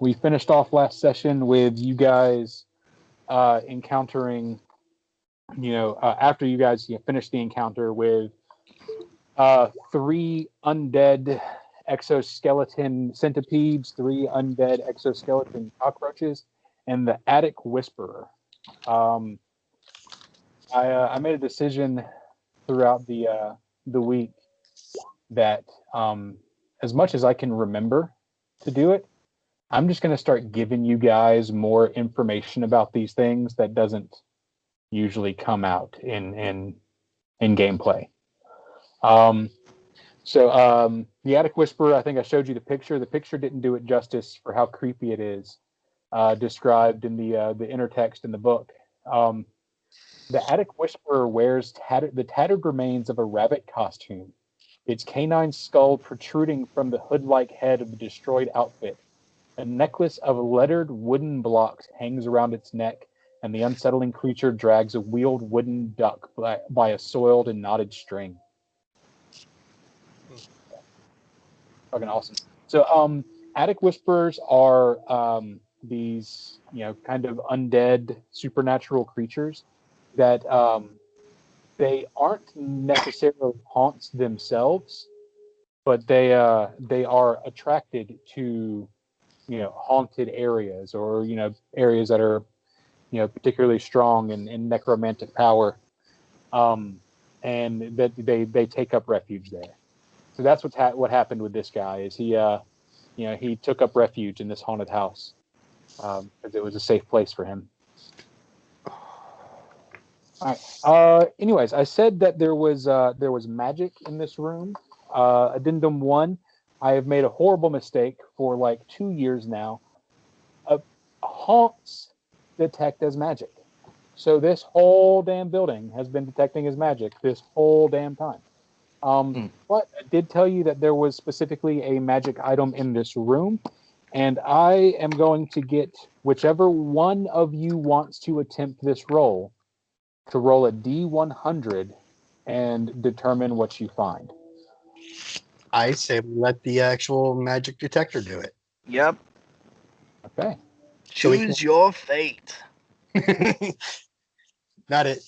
we finished off last session with you guys encountering, after you guys finished the encounter with 3 undead exoskeleton centipedes, 3 undead exoskeleton cockroaches, and the attic whisperer. I made a decision throughout the week that as much as I can remember to do it, I'm just going to start giving you guys more information about these things that doesn't usually come out in gameplay. So the Attic Whisperer, I think I showed you the picture. The picture didn't do it justice for how creepy it is, described in the inner text in the book. The Attic Whisperer wears the tattered remains of a rabbit costume, its canine skull protruding from the hood-like head of the destroyed outfit. A necklace of lettered wooden blocks hangs around its neck, and the unsettling creature drags a wheeled wooden duck by a soiled and knotted string. Fucking awesome. So, Attic Whisperers are these, kind of undead supernatural creatures that they aren't necessarily haunts themselves, but they are attracted to haunted areas, or areas that are particularly strong in necromantic power, and that they take up refuge there. So that's what happened with this guy. Is he took up refuge in this haunted house because it was a safe place for him. All right. Anyways, I said that there was magic in this room. Addendum 1. I have made a horrible mistake for like 2 years now. Haunts detect as magic. So this whole damn building has been detecting as magic this whole damn time. But I did tell you that there was specifically a magic item in this room, and I am going to get whichever one of you wants to attempt this roll to roll a D100 and determine what you find. I say let the actual magic detector do it. Yep. Okay. Choose your fate. Not it.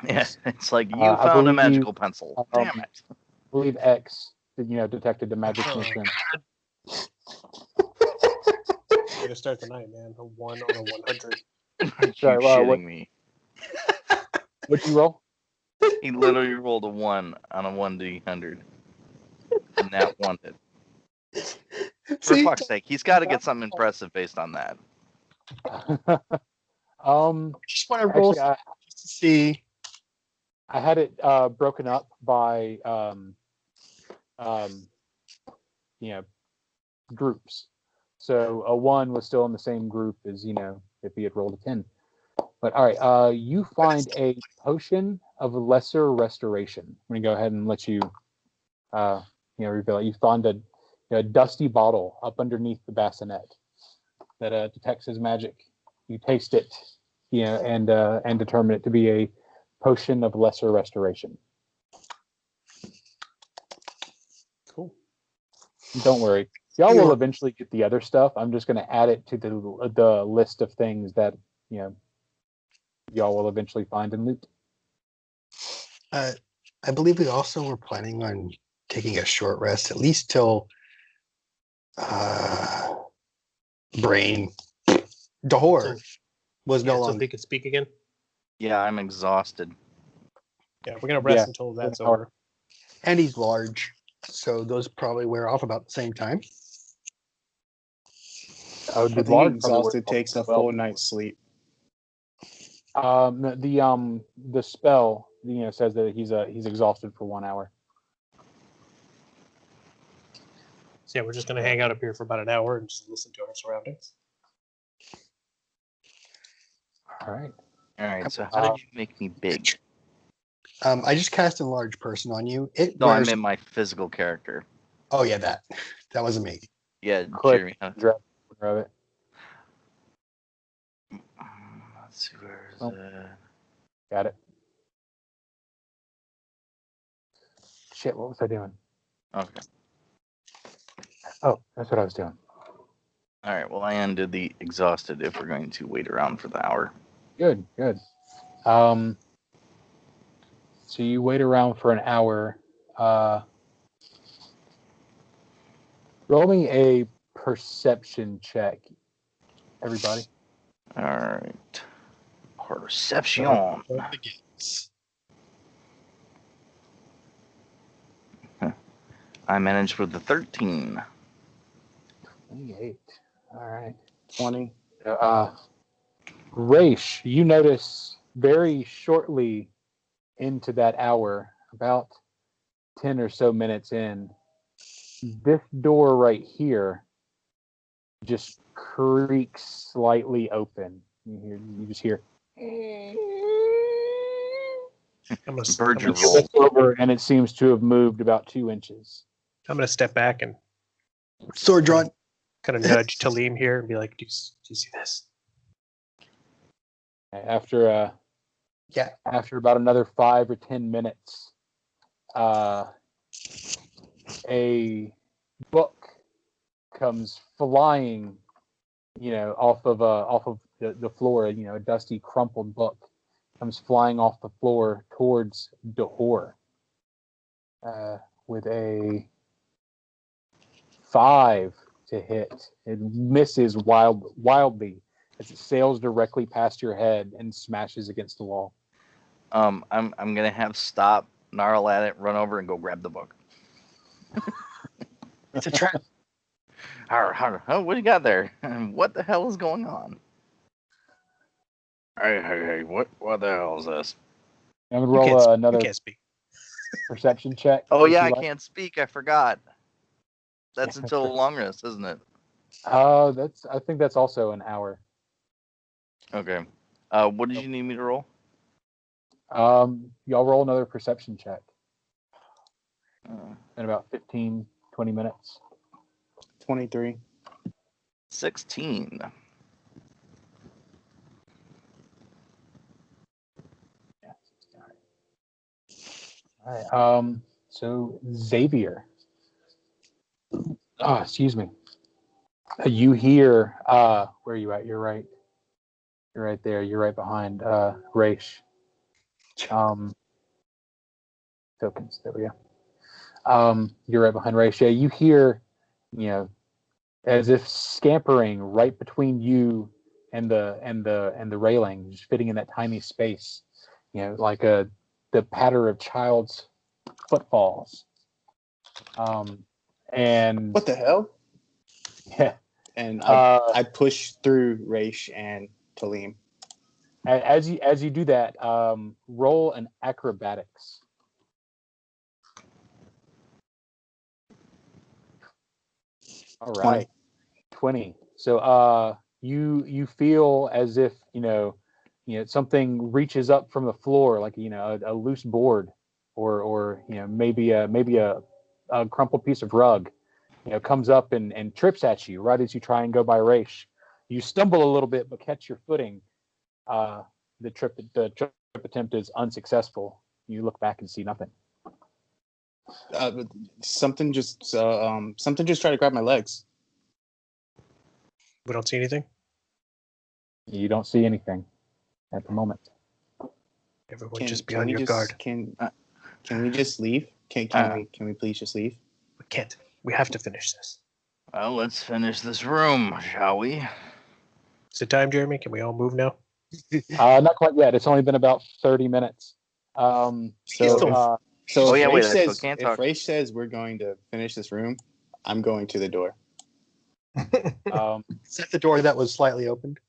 Yeah, it's like you found a magical pencil. Damn it. I believe X, detected the magic in this room. Way to start the night, man. A 1 on a 100. Are you shitting me? What'd you roll? He literally rolled a 1 on a 1D100. And that won it. For fuck's sake, he's got to get something impressive based on that. Just want to roll just to see. I had it broken up by groups. So a 1 was still in the same group as if he had rolled a 10. But all right, you find a potion of lesser restoration. I'm gonna go ahead and let you reveal it. You find a dusty bottle up underneath the bassinet that detects his magic. You taste it, and determine it to be a potion of lesser restoration. Cool. Don't worry, y'all will eventually get the other stuff. I'm just going to add it to the list of things that y'all will eventually find and loot. I believe we also were planning on taking a short rest, at least till Brain Dahor was no longer. So he could speak again. Yeah, I'm exhausted. Yeah, we're gonna rest until that's over. And he's large, so those probably wear off about the same time. I think exhausted takes a full night's sleep. The spell says that he's exhausted for 1 hour. So yeah, we're just gonna hang out up here for about an hour and just listen to our surroundings. All right. So how did you make me big? I just cast enlarge person on you. I meant my physical character. Oh yeah, that wasn't me. Yeah, Jeremy. Let's see, where is it? Got it. Shit, what was I doing? Okay. Oh, that's what I was doing. All right. Well, I undid the exhausted if we're going to wait around for the hour. Good. So you wait around for an hour. Roll me a perception check, everybody. All right. Perception. I managed with the 13. 28. All right. 20. Raish, you notice very shortly into that hour, about 10 or so minutes in, this door right here just creaks slightly open. You just hear. Bird You roll. look over, and it seems to have moved about 2 inches. I'm gonna step back and Sword drawn. kind of nudge Talim here and be like, "Do you see this?" After about another 5 or 10 minutes, a book comes flying, off of the floor. A dusty, crumpled book comes flying off the floor towards Dahor, with a 5 to hit. It misses wildly as it sails directly past your head and smashes against the wall. I'm gonna have stop, gnarl at it, run over, and go grab the book. It's a trap. Oh, what do you got there? What the hell is going on? Hey, what the hell is this? I'm gonna roll another You can't speak. perception check. Oh if yeah, you I like. can't speak. I forgot. That's Yeah, until sure. a long rest, isn't it? I think that's also an hour. Okay. What did you need me to roll? Y'all roll another perception check Uh, in about 15, 20 minutes. 23. 16. Yeah. All right. So Xavier. Oh, excuse me. You hear, where are you at? You're right. You're right there. You're right behind Raish. Tokens. There we go. You're right behind Raish. Yeah, you hear, as if scampering right between you and the railing, just fitting in that tiny space. Like the patter of child's footfalls. And What the hell? yeah. And I push through Raish and Talim. As you do that, roll an acrobatics. All right, 20. So you feel as if something reaches up from the floor, like a loose board, or maybe a crumpled piece of rug, comes up and trips at you right as you try and go by Raish. You stumble a little bit, but catch your footing. The trip attempt is unsuccessful. You look back and see nothing. Something just tried to grab my legs. We don't see anything. You don't see anything at the moment. Everyone, just be on your guard. Can we just leave? Can we please just leave? We can't. We have to finish this. Well, let's finish this room, shall we? Is it time, Jeremy? Can we all move now? Not quite yet. It's only been about 30 minutes. Oh yeah, wait. I still can't talk. If Raish says we're going to finish this room, I'm going to the door. Is that the door that was slightly opened?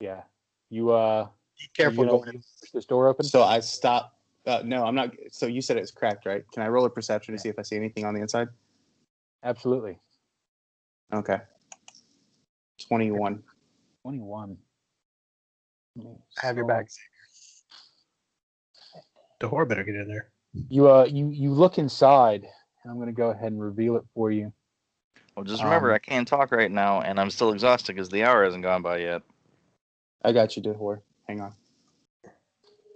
Yeah. You Be careful going in. push this door open. So I stop. No, I'm not. So you said it was cracked, right? Can I roll a perception to see if I see anything on the inside? Absolutely. Okay. 21. 21. I have your back. The whore better get in there. You look inside, and I'm going to go ahead and reveal it for you. Well, just remember, I can't talk right now, and I'm still exhausted because the hour hasn't gone by yet. I got you, Dahor. Hang on.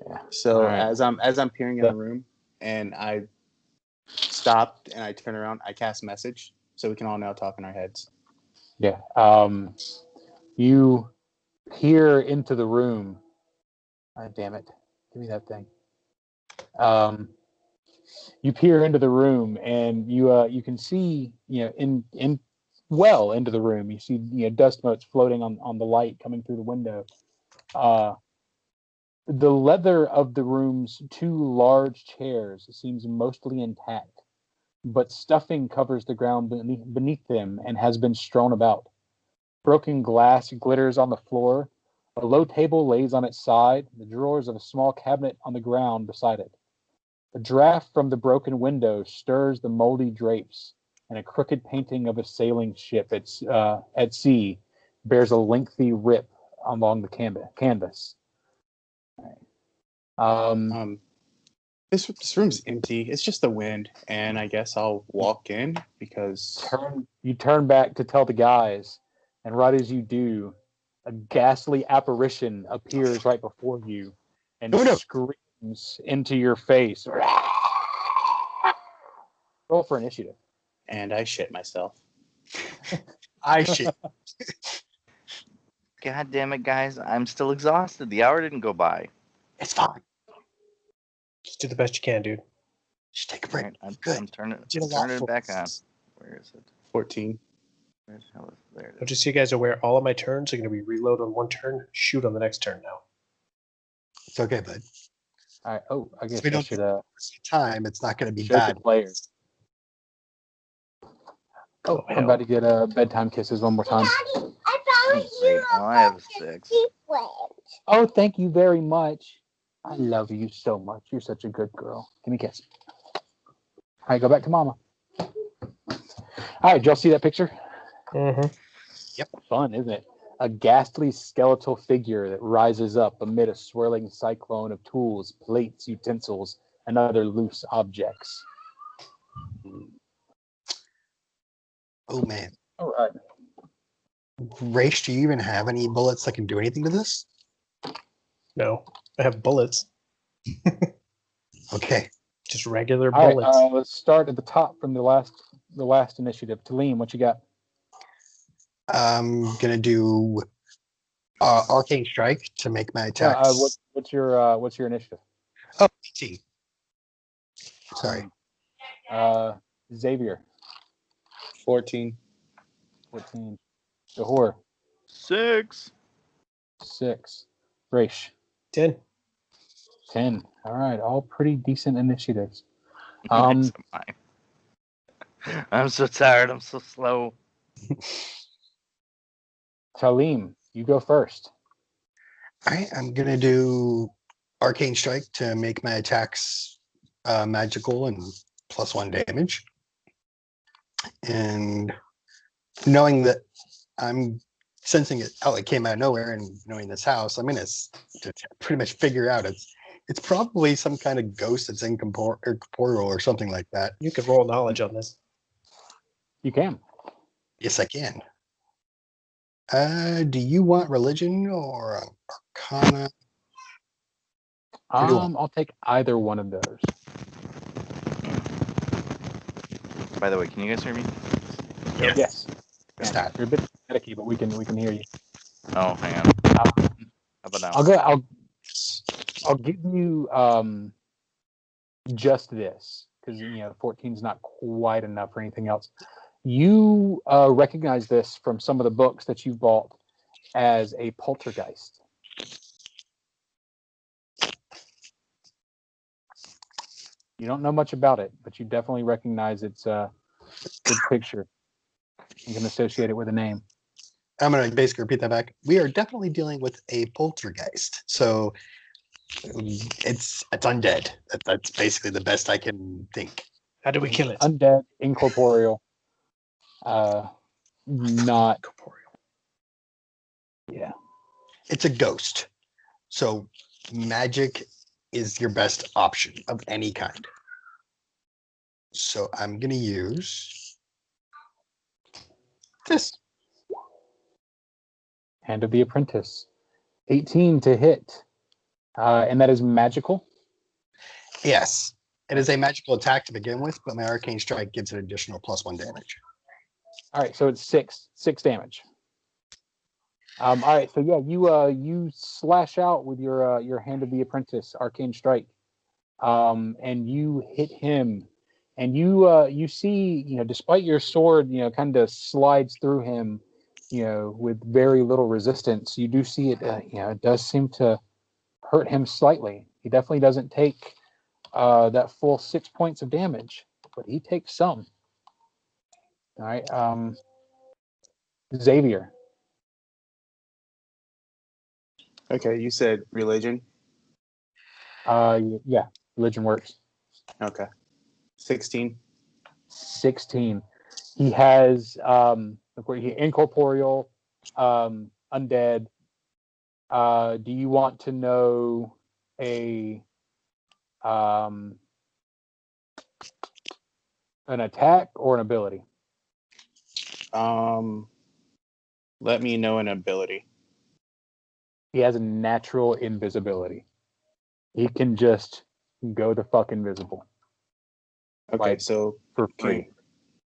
Yeah. So All right. as I'm peering in the room, and I stopped and I turn around, I cast message, so we can all now talk in our heads. Yeah. You peer into the room. Damn it! Give me that thing. You peer into the room, and you can see in well into the room. You see dust motes floating on the light coming through the window. The leather of the room's two large chairs seems mostly intact, but stuffing covers the ground beneath them and has been strewn about. Broken glass glitters on the floor. A low table lays on its side, the drawers of a small cabinet on the ground beside it. A draft from the broken window stirs the moldy drapes, and a crooked painting of a sailing ship at sea bears a lengthy rip along the canvas. This room's empty. It's just the wind, and I guess I'll walk in because You turn back to tell the guys, and right as you do, a ghastly apparition appears right before you and Oh, no. screams into your face. Roll for initiative. and I shit myself. I shit. God damn it, guys! I'm still exhausted. The hour didn't go by. It's fine. Just do the best you can, dude. Just take a All break. right, I'm Good. turning Did a lot it for back on. us. Where is it? 14. Where's the hell is there? It is. Just so you guys are aware, all of my turns are going to be reload on one turn, shoot on the next turn now. It's okay, bud. All right. Oh, I guess we I don't should Time, it's not going to be show the bad. players. Oh, I'm about to get bedtime kisses one more time. Oh, great. Well, I have a 6. Oh, thank you very much. I love you so much. You're such a good girl. Give me a kiss. All right, go back to mama. All right, did y'all see that picture? Mm-hmm. Fun, isn't it? A ghastly skeletal figure that rises up amid a swirling cyclone of tools, plates, utensils, and other loose objects. Oh, man. All right. Raish, do you even have any bullets that can do anything to this? No, I have bullets. Okay. Just regular All bullets. right, let's start at the top from the last initiative. Talim, what you got? I'm going to do Arcane Strike to make my No, attacks. what's your initiative? Oh, 18. Sorry. Xavier, 14. 14. Jahor, 6. 6. Raish, 10. 10. All right, all pretty decent initiatives. Nice of mine. I'm so tired. I'm so slow. Talim, you go first. All right. I'm going to do Arcane Strike to make my attacks magical and +1 damage. And knowing that I'm sensing it out, it came out of nowhere, and knowing this house, I'm going to pretty much figure out it's probably some kind of ghost that's incorporeal or something like that. You could roll knowledge on this. You can. Yes, I can. Do you want religion or arcana? I'll take either one of those. By the way, can you guys hear me? Yes. What's Yeah, that? you're a bit staticky, but we can hear you. Oh, hang on. Um, How about now? I'll give you just this because 14 is not quite enough for anything else. You recognize this from some of the books that you bought as a poltergeist. You don't know much about it, but you definitely recognize its good picture. You can associate it with a name. I'm going to basically repeat that back. We are definitely dealing with a poltergeist. So it's undead. That's basically the best I can think. How do we kill it? Undead, incorporeal, not Corporeal. yeah. It's a ghost. So magic is your best option of any kind. So I'm going to use this. Hand of the Apprentice. 18 to hit. And that is magical. Yes. It is a magical attack to begin with, but my Arcane Strike gives it additional +1 damage. All right, so it's six damage. All right, so yeah, you slash out with your Hand of the Apprentice Arcane Strike, and you hit him, and you see, despite your sword, kind of slides through him, with very little resistance. You do see it, it does seem to hurt him slightly. He definitely doesn't take that full 6 points of damage, but he takes some. All right, Xavier. Okay, you said religion. Yeah, religion works. Okay. 16. 16. He has of course, incorporeal, undead. Do you want to know a an attack or an ability? Let me know an ability. He has a natural invisibility. He can just go the fuck invisible. Okay, Like, so for free.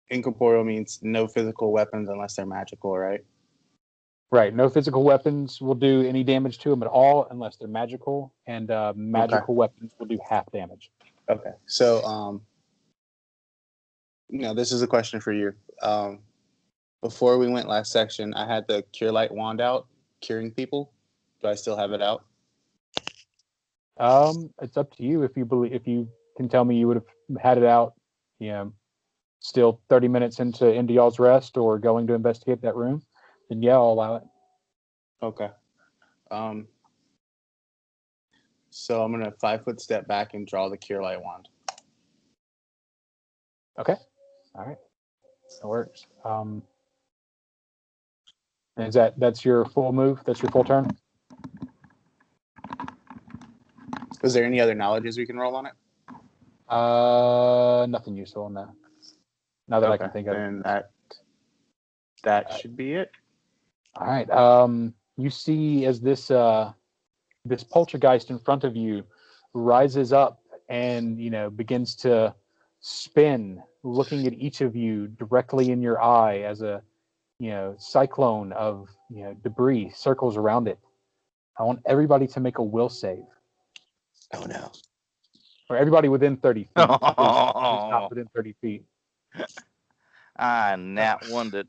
Incorporeal means no physical weapons unless they're magical, right? Right. No physical weapons will do any damage to him at all unless they're magical, and magical weapons will do half damage. Okay. So, this is a question for you. Before we went last section, I had the Cure Light wand out, curing people. Do I still have it out? It's up to you if you can tell me you would have had it out, still 30 minutes into y'all's rest or going to investigate that room, then yeah, I'll allow it. Okay. So I'm gonna 5-foot step back and draw the Cure Light wand. Okay. All right. That works. And that's your full move? That's your full turn? Is there any other knowledges we can roll on it? Nothing useful on that. Now that I can think of it. And that should be it. All right. You see as this poltergeist in front of you rises up and begins to spin, looking at each of you directly in your eye as a cyclone of debris circles around it. I want everybody to make a will save. Oh no. Or everybody within 30 feet. Who's Oh, not within 30 feet. nat one it.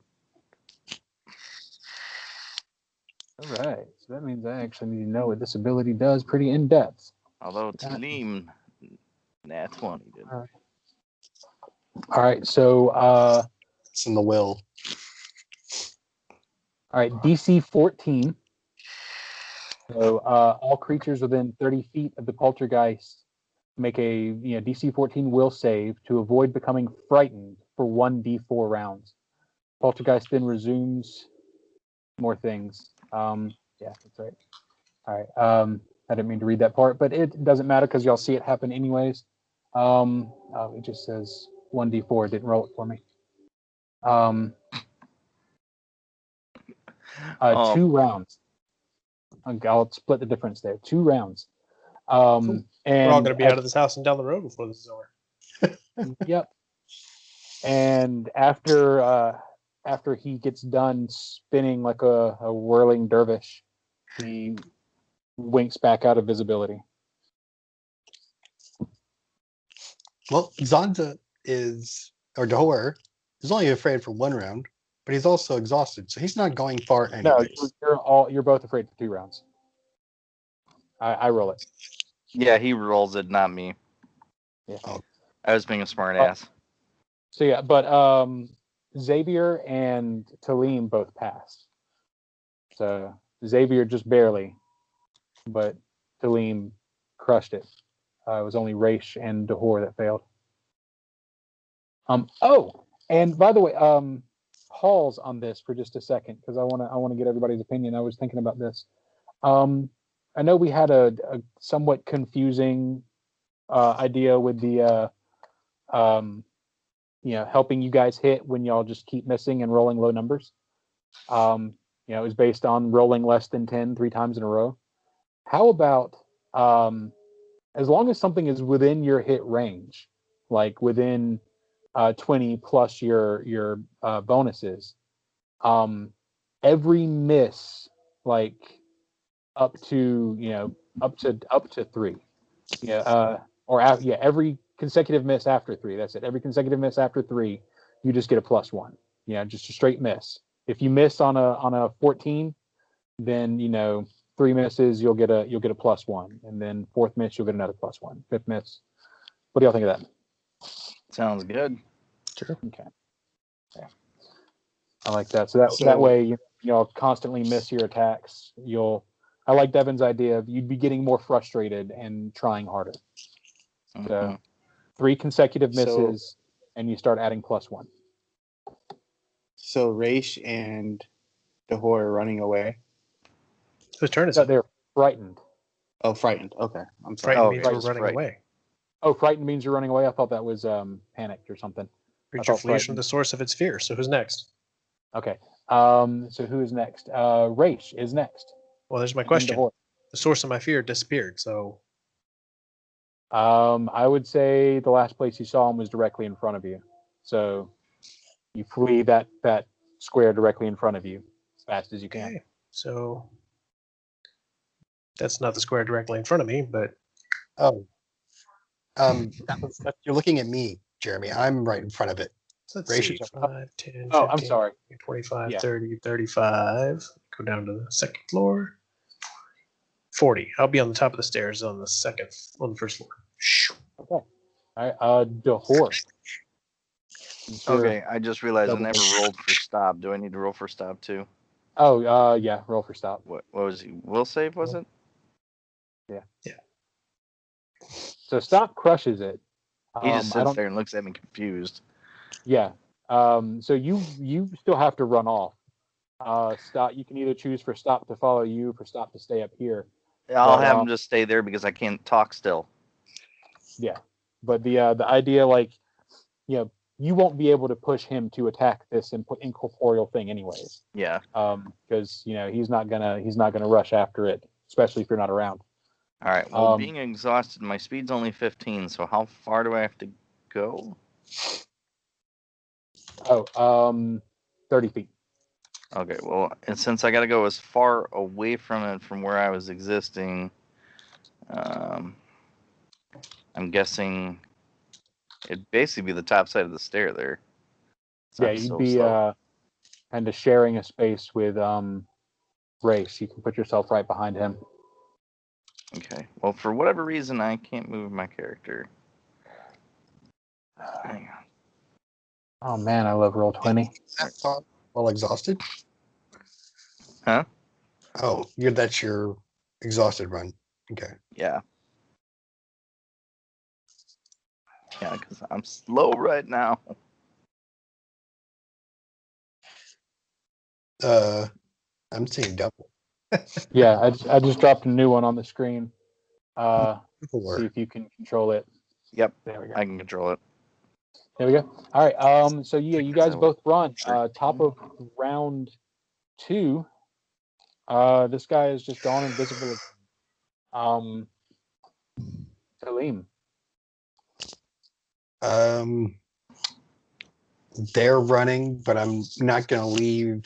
All right. So that means I actually need to know what this ability does pretty in depth. Although Talim nat 20 did. All right. So It's in the will. all right, DC 14. So all creatures within 30 feet of the poltergeist make a DC 14 will save to avoid becoming frightened for 1d4 rounds. Poltergeist then resumes more things. Yeah, that's right. All right. I didn't mean to read that part, but it doesn't matter because y'all see it happen anyways. It just says 1d4. It didn't roll it for me. 2 rounds. I'll split the difference there. 2 rounds. And we're all going to be out of this house and down the road before this is over. Yep. And after he gets done spinning like a whirling dervish, he winks back out of visibility. Well, Zanza Dahor is only afraid for 1 round, but he's also exhausted, so he's not going far anyways. No, you're both afraid for 2 rounds. I roll it. Yeah, he rolls it, not me. Yeah. Oh. I was being a smart ass. So yeah, but Xavier and Talim both passed. So Xavier just barely, but Talim crushed it. It was only Raish and Dahor that failed. Oh, and by the way, pause on this for just a second because I want to get everybody's opinion. I was thinking about this. I know we had a somewhat confusing idea with the helping you guys hit when y'all just keep missing and rolling low numbers. It was based on rolling less than 10 3 times in a row. How about as long as something is within your hit range, like within 20 plus your bonuses. Every miss, like up to up to 3, every consecutive miss after 3. That's it. Every consecutive miss after 3, you just get a +1. Just a straight miss. If you miss on a 14, then 3 misses you'll get a +1, and then 4th miss you'll get another +1. 5th miss. What do y'all think of that? Sounds good. Sure. Okay. Yeah. I like that. So that way you'll constantly miss your attacks. I like Devin's idea of you'd be getting more frustrated and trying harder. So 3 consecutive misses, and you start adding +1. So Raish and Dahor are running away. Whose turn is So it? they're frightened. Oh, frightened. Okay, I'm sorry. Frightened Oh, means right, we're it's running frightened. away. Oh, frightened means you're running away. I thought that was panicked or something. Creature thought flees from frightened. the source of its fear. So who's next? Okay. So who is next? Raish is next. Well, there's my And then question. Dahor. The source of my fear disappeared. So I would say the last place you saw him was directly in front of you. So you flee that square directly in front of you as fast as you can. okay. So that's not the square directly in front of me, but Oh, you're looking at me, Jeremy. I'm right in front of it. let's Gracious. see. 5, 10, Oh, 15, I'm sorry. 25, Yeah. 30, 35. Go down to the second floor. 40. I'll be on the top of the stairs on the first floor. Shoo. Okay. All right. Dahor. Since you're- Okay, I just realized I double never move. rolled for stop. Do I need to roll for stop too? Oh, yeah. Roll for stop. What was he? Will save, was it? So stop crushes it. He just I sits don't. there and looks at me confused. Yeah. So you still have to run off. Stop. You can either choose for stop to follow you, for stop to stay up here. I'll But, have him just stay there because I can't talk still. Yeah. But the idea, you won't be able to push him to attack this incorporeal thing anyways. Yeah. Because he's not gonna rush after it, especially if you're not around. All right. Well, Um, being exhausted, my speed's only 15. So how far do I have to go? 30 feet. Okay. Well, and since I got to go as far away from it from where I was existing, I'm guessing it'd basically be the top side of the stair there. So Yeah, I'm you'd so be slow. kind of sharing a space with Race. You can put yourself right behind him. Okay. Well, for whatever reason, I can't move my character. Hang on. Oh man, I love Roll20. Well, exhausted. Huh? Oh, that's your exhausted run. Okay. Yeah. Yeah, because I'm slow right now. I'm seeing double. Yeah, I just dropped a new one on the screen. Four. See if you can control it. Yep, There we go. I can control it. There we go. All right. So yeah, you guys both run. Sure. Top of round 2. This guy is just gone invisible. Salim. They're running, but I'm not going to leave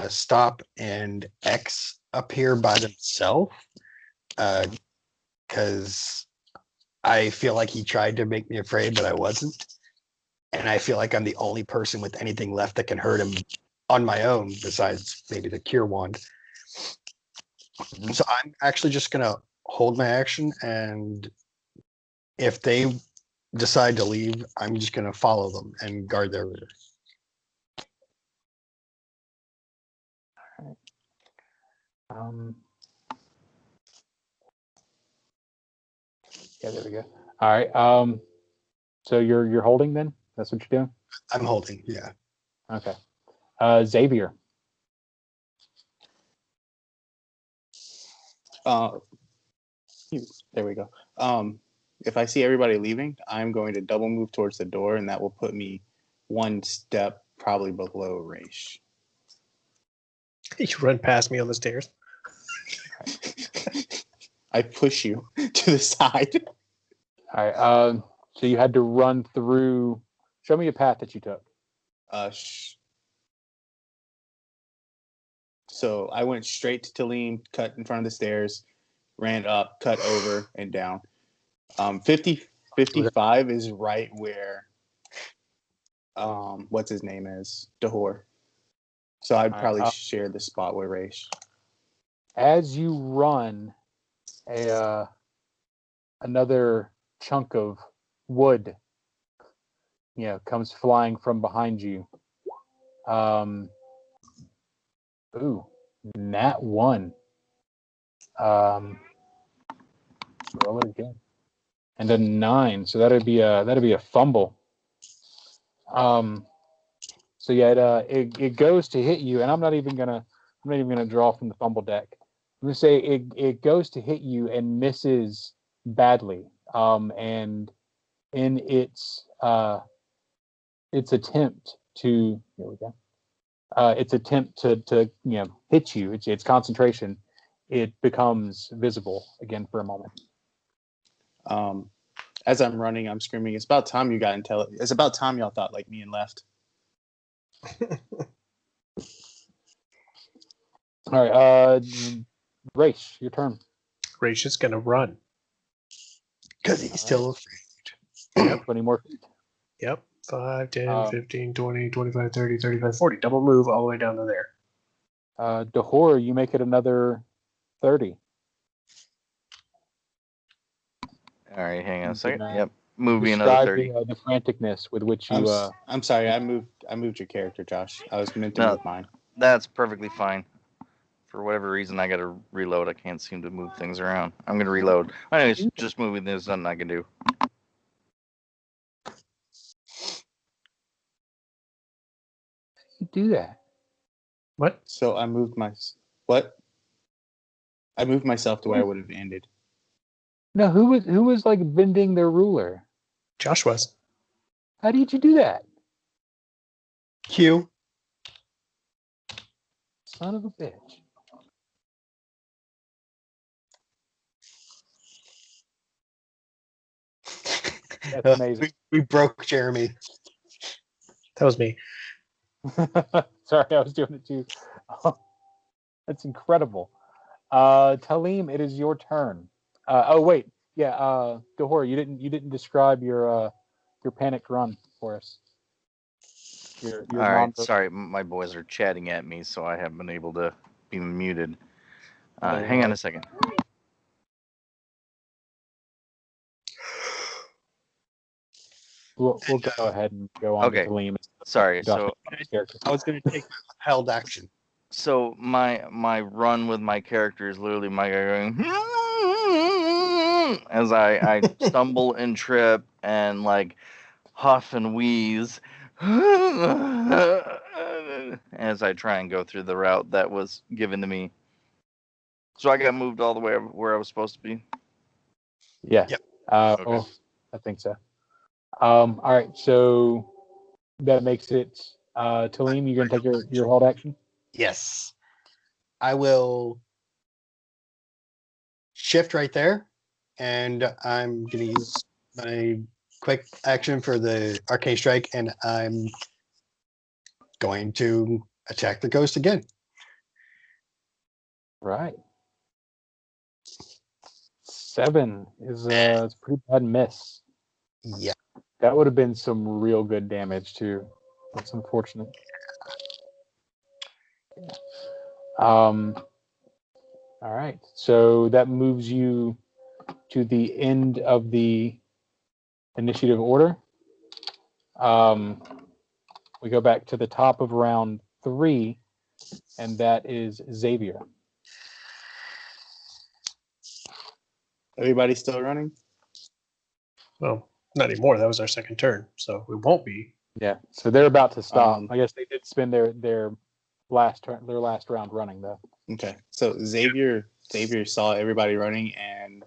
Stop and X up here by themselves because I feel like he tried to make me afraid, but I wasn't. And I feel like I'm the only person with anything left that can hurt him on my own, besides maybe the cure wand. So I'm actually just going to hold my action, and if they decide to leave, I'm just going to follow them and guard their rear. Yeah, there we go. All right. So you're holding then? That's what you're doing? I'm holding, yeah. Okay. Xavier. There we go. If I see everybody leaving, I'm going to double move towards the door, and that will put me one step probably below Raish. You run past me on the stairs. I push you to the side. All right. So you had to run through. Show me a path that you took. So I went straight to Talim, cut in front of the stairs, ran up, cut over, and down. 55 is right where what's his name is, Dahor. So I'd probably share the spot with Raish. As you run, another chunk of wood, comes flying from behind you. Nat 1. Roll it again. And a 9, so that'd be a fumble. So yeah, it goes to hit you, and I'm not even gonna draw from the fumble deck. I'm gonna say it goes to hit you and misses badly. And in its attempt to hit you, its concentration, it becomes visible again for a moment. As I'm running, I'm screaming, "It's about time you got intelligent. It's about time y'all thought like me and left." All right, Raish, your turn. Raish is going to run. Because he's still afraid. Yep, 20 more feet. Yep. 5, 10, 15, 20, 25, 30, 35, 40. Double move all the way down to there. Dahor, you make it another 30. All right, hang on a second. Can, Yep, move me another 30. The franticness with which you. I'm sorry, I moved your character, Josh. I was meant to move mine. That's perfectly fine. For whatever reason, I got to reload. I can't seem to move things around. I'm going to reload. Anyways, just moving. There's nothing I can do. You do that. What? So I moved myself to where I would have ended. No, who was like bending their ruler? Josh was. How did you do that? Q. Son of a bitch. That's amazing. We broke Jeremy. That was me. Sorry, I was doing it too. That's incredible. Talim, it is your turn. Wait, yeah, Dahor, you didn't describe your panicked run for us. Your All right, sorry, my boys are chatting at me, so I haven't been able to be muted. Hang on a second. We'll go ahead and go on to Talim. Sorry, so I was going to take held action. So my run with my character is literally my guy going as I stumble and trip and like huff and wheeze as I try and go through the route that was given to me. So I got moved all the way where I was supposed to be. Yeah. Yep. Okay. Well, I think so. All right, so that makes it Talim, you're gonna take your hold action? Yes. I will shift right there, and I'm going to use my quick action for the arcane strike, and I'm going to attack the ghost again. Right. 7 is a pretty bad miss. Yeah. That would have been some real good damage too. That's unfortunate. All right. So that moves you to the end of the initiative order. We go back to the top of round 3, and that is Xavier. Everybody still running? Well, not anymore. That was our second turn, so we won't be. Yeah. So they're about to stop. I guess they did spend their last round running though. Okay. So Xavier saw everybody running and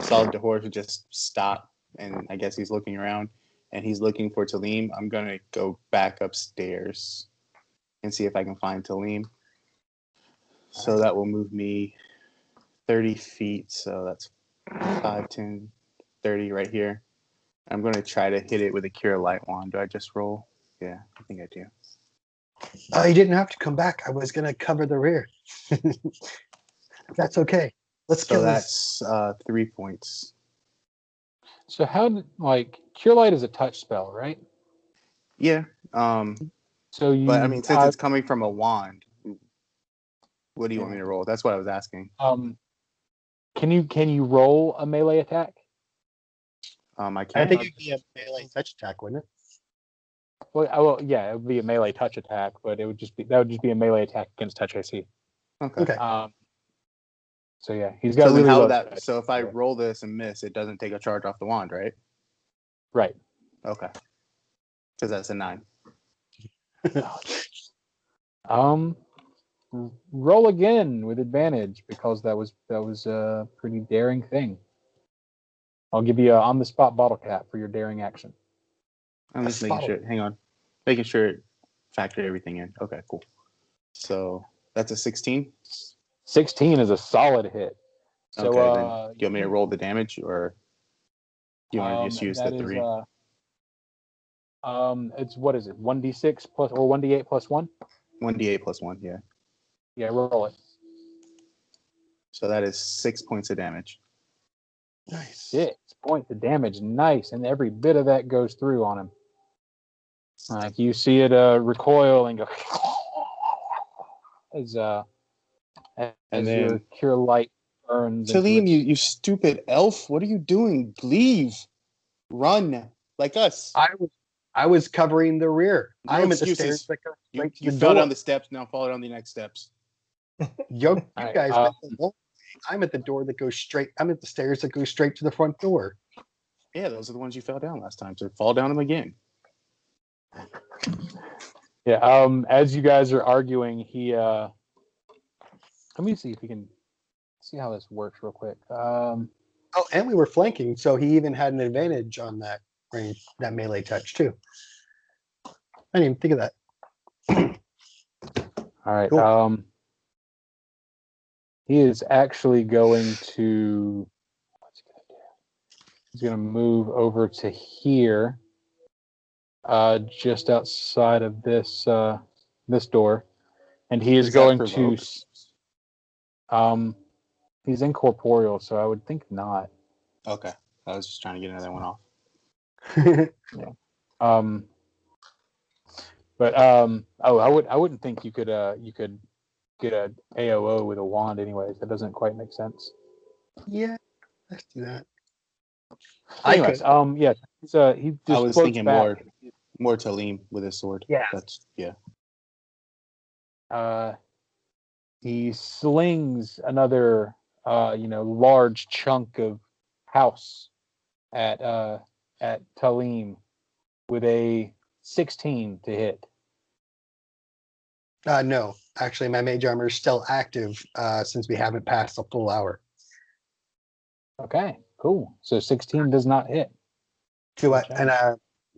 saw Dahor just stop, and I guess he's looking around and he's looking for Talim. I'm gonna go back upstairs and see if I can find Talim. So that will move me 30 feet. So that's 5, 10, 30 right here. I'm going to try to hit it with a Cure Light wand. Do I just roll? Yeah, I think I do. Oh, you didn't have to come back. I was gonna cover the rear. That's okay. Let's So kill this. that's 3 points. So how did Cure Light is a touch spell, right? Yeah. So you But I mean, since it's coming from a wand, what do you want me to roll? That's what I was asking. can you roll a melee attack? I I can. think it'd be a melee touch attack, wouldn't it? Well, yeah, it would be a melee touch attack, but that would just be a melee attack against touch AC. Okay. So yeah, he's got So then really how low that? touch. So if I roll this and miss, it doesn't take a charge off the wand, right? Right. Okay. Because that's a 9. Roll again with advantage because that was a pretty daring thing. I'll give you a on the spot bottle cap for your daring action. I'm just making sure. Hang on, making sure it factored everything in. Okay, cool. So that's a 16. 16 is a solid hit. So Okay, then do you want me to roll the damage, or do you want to just use the 3? It's what is it? 1d6 plus or 1d8 plus 1? 1d8 plus 1. Yeah. Yeah, roll it. So that is 6 points of damage. Nice. 6 points of damage, nice, and every bit of that goes through on him. Like you see it recoil and go as then your Cure Light burns. Talim, you stupid elf! What are you doing? Leave! Run like us! I was covering the rear. No I'm at the excuses. stairs that go straight to You the fell door. down the steps. Now follow down the next steps. You Right, guys went the long way. I'm at the door that goes straight. I'm at the stairs that go straight to the front door. Yeah, those are the ones you fell down last time. So fall down them again. Yeah. As you guys are arguing, he let me see if we can see how this works real quick. Oh, and we were flanking, so he even had an advantage on that range, that melee touch too. I didn't even think of that. All right. Cool. He is actually going to. What's he gonna do? He's gonna move over to here, just outside of this this door, and he is Is that going provoke? to. He's incorporeal, so I would think not. Okay, I was just trying to get another one off. I wouldn't think you could get a AOO with a wand anyways. That doesn't quite make sense. Yeah, let's do that. Anyways, yeah, he just I was floats thinking back. more Talim with his sword. Yeah. He slings another large chunk of house at Talim with a 16 to hit. No, actually, my mage armor is still active since we haven't passed a full hour. Okay, cool. So 16 does not hit. To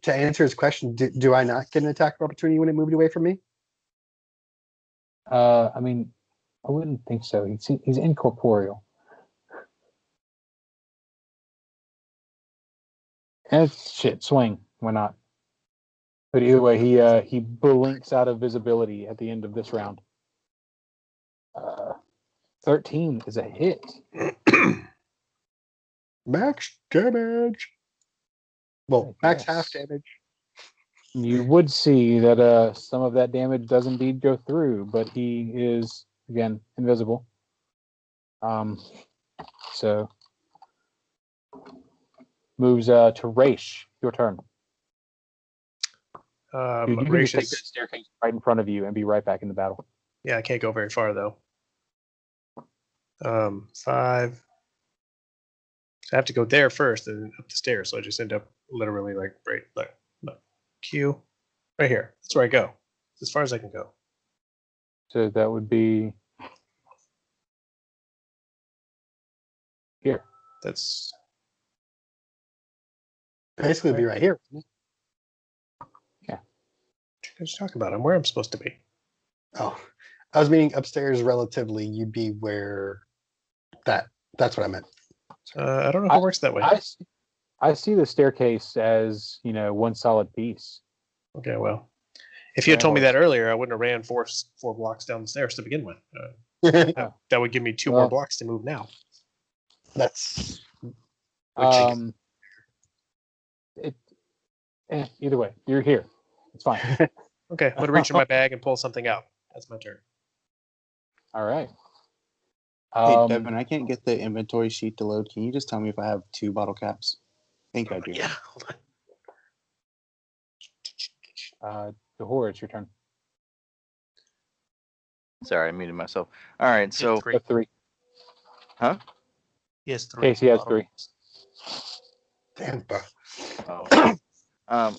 answer his question, do I not get an attack of opportunity when it moved away from me? I mean, I wouldn't think so. He's incorporeal. And shit, swing. Why not? But either way, he blinks out of visibility at the end of this round. 13 is a hit. Max damage. Well, max half damage. You would see that some of that damage does indeed go through, but he is again invisible. So moves to Raish. Your turn. Dude, you can just take the staircase right in front of you and be right back in the battle. Yeah, I can't go very far though. 5. So I have to go there first and up the stairs. So I just end up literally Q, right here. That's where I go. As far as I can go. So that would be here. That's basically be right here. Yeah. What you guys talking about? I'm where I'm supposed to be. Oh, I was meaning upstairs relatively. You'd be where that's what I meant. I don't know if it works that way. I see the staircase as, one solid piece. Okay, well, if you had told me that earlier, I wouldn't have ran four blocks down the stairs to begin with. That would give me two more blocks to move now. That's either way, you're here. It's fine. Okay, I'm gonna reach in my bag and pull something out. That's my turn. All right. Hey, Devin, I can't get the inventory sheet to load. Can you just tell me if I have 2 bottle caps? I think I do. Yeah, hold on. Dahor, it's your turn. Sorry, I muted myself. All right, so Three. 3. Huh? He has 3. Casey has 3. Tampa. Oh.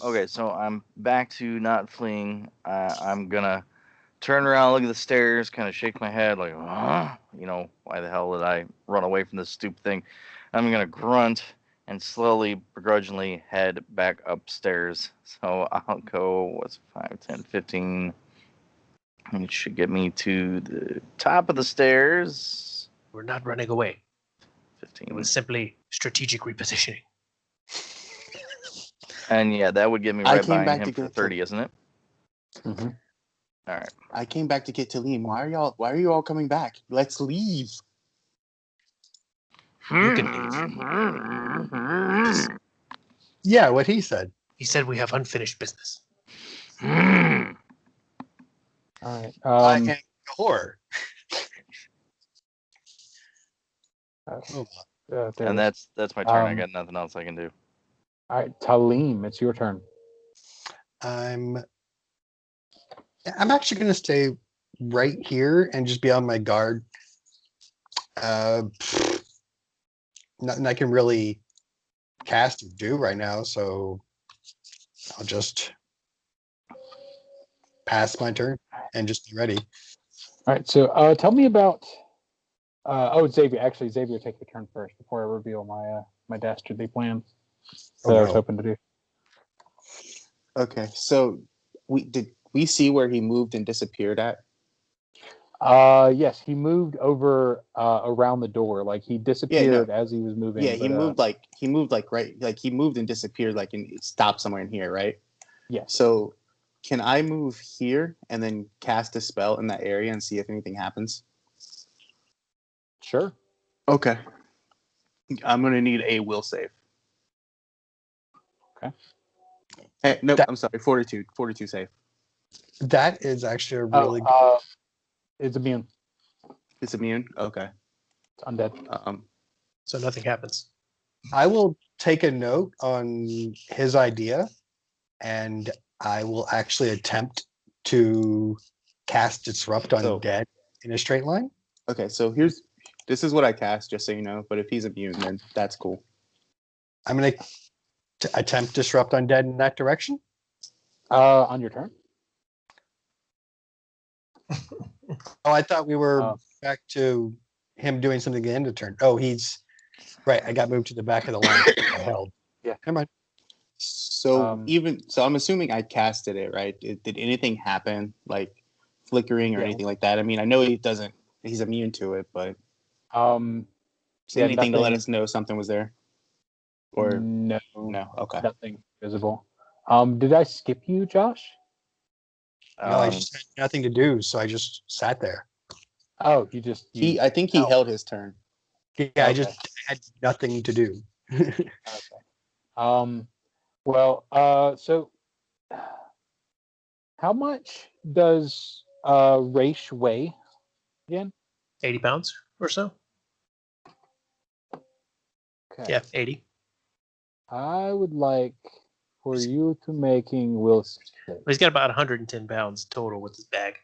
Okay, so I'm back to not fleeing. I'm gonna turn around, look at the stairs, kind of shake my head, like, why the hell did I run away from this stupid thing? I'm gonna grunt and slowly, begrudgingly head back upstairs. So I'll go, 5, 10, 15. It should get me to the top of the stairs. We're not running away. 15. It was simply strategic repositioning. And yeah, that would get me right behind him for 30, isn't it? Mm-hmm. All right. I came back to get Talim. Why are you all coming back? Let's leave. You can leave. Yeah, what he said. He said we have unfinished business. All right. I am Dahor. And that's my turn. I got nothing else I can do. All right, Talim, it's your turn. I'm actually going to stay right here and just be on my guard. Nothing I can really cast or do right now, so I'll just pass my turn and just be ready. All right, so tell me about. Xavier. Actually, Xavier, take your turn first before I reveal my dastardly plan that I was hoping to do. Okay, so did we see where he moved and disappeared at? Yes, he moved over around the door. Like he disappeared as he was moving. Yeah, he moved he moved and disappeared and stopped somewhere in here, right? Yeah. So can I move here and then cast a spell in that area and see if anything happens? Sure. Okay. I'm gonna need a will save. Okay. Hey, nope, I'm sorry, 42 save. That is actually a really it's immune. It's immune? Okay. It's undead. So nothing happens. I will take a note on his idea, and I will actually attempt to cast Disrupt on Dead in a straight line. Okay, so this is what I cast, just so you know, but if he's immune, then that's cool. I'm going to attempt Disrupt on Dead in that direction. On your turn. Oh, I thought we were back to him doing something at the end of the turn. Oh, he's right. I got moved to the back of the line. I held. Yeah. Never mind. So I'm assuming I casted it, right? Did anything happen, like flickering or anything like that? I mean, I know he's immune to it, but anything to let us know something was there? Or no, okay, nothing visible. Did I skip you, Josh? No, I just had nothing to do, so I just sat there. Oh, I think he held his turn. Yeah, okay. I just had nothing to do. Okay. Well, so how much does Raish weigh again? 80 pounds or so. Okay. Yeah, 80. I would like for you to making will save. Well, he's got about 110 pounds total with his bag.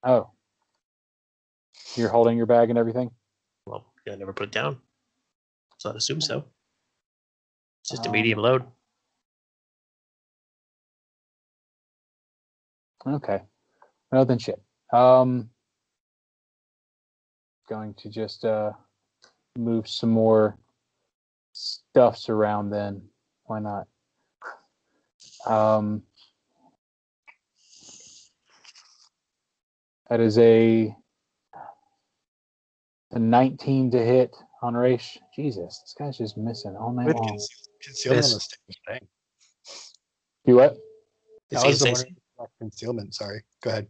Oh. You're holding your bag and everything? Well, I never put it down. So I'd assume so. It's just a medium load. Okay. Well, then shit. Going to just move some more stuffs around then. Why not? That is a 19 to hit on Raish. Jesus, this guy's just missing all night With long. concealment on Miss. the stage. Dang. Do what? Is That was against the AC? one concealment. Sorry. Go ahead.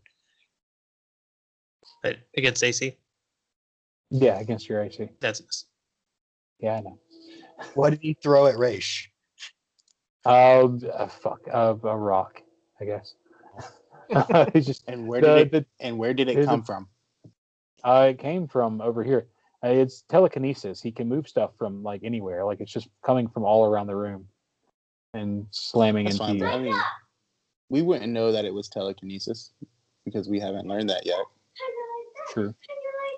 Against AC? Yeah, against your AC. That's a miss. Yeah, I know. What did he throw at Raish? A rock, I guess. It's just And where the- did it there's a- come from? it came from over here. It's telekinesis. He can move stuff from like anywhere. Like it's just coming from all around the room and slamming That's into fine. you. I mean, we wouldn't know that it was telekinesis because we haven't learned that yet. True.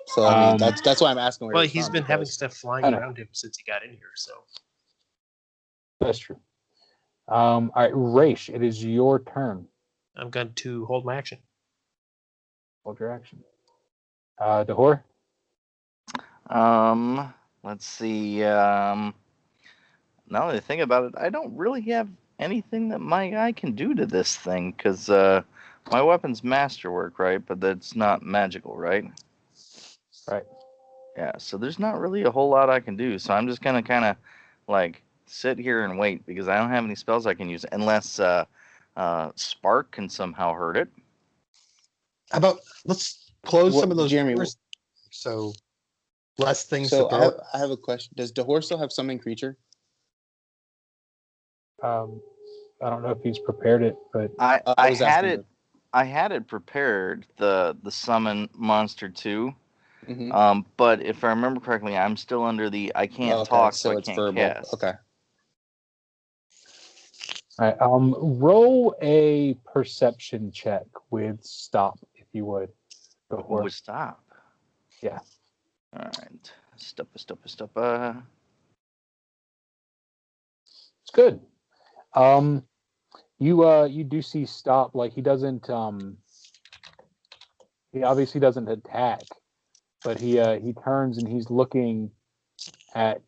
So I mean, Um, that's why I'm asking where. Well, it's he's from, been having because- stuff flying I know. around him since he got in here, so. That's true. All right, Raish, it is your turn. I'm going to hold my action. Hold your action. Dahor? Let's see. Now that I think about it, I don't really have anything that my guy can do to this thing because my weapon's masterwork, right? But that's not magical, right? Right. Yeah. So there's not really a whole lot I can do. So I'm just gonna kind of like sit here and wait because I don't have any spells I can use unless Spark can somehow hurt it. How about let's close What- some of those Jeremy, doors so less things So to throw. I have a question. Does Dahor still have summon creature? I don't know if he's prepared it, but I was had asking it. I had it prepared, the summon monster 2. Mm-hmm. But if I remember correctly, I'm still under the I can't talk, so I it's can't verbal. cast. Okay. all right, roll a perception check with stop, if you would. Dahor. Would stop. Yeah. All right. Stop. It's good. You do see stop, like he doesn't he obviously doesn't attack, but he turns and he's looking at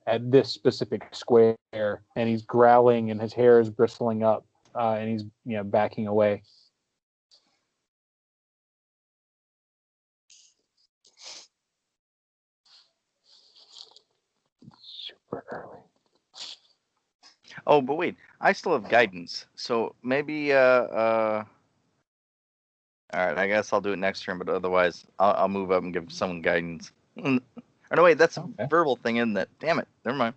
at this specific square, and he's growling and his hair is bristling up, and he's backing away. Super early. Oh, but wait, I still have guidance, so maybe all right, I guess I'll do it next turn, but otherwise I'll move up and give someone guidance. Or no, wait, that's Okay. a verbal thing, isn't it? Damn it, never mind.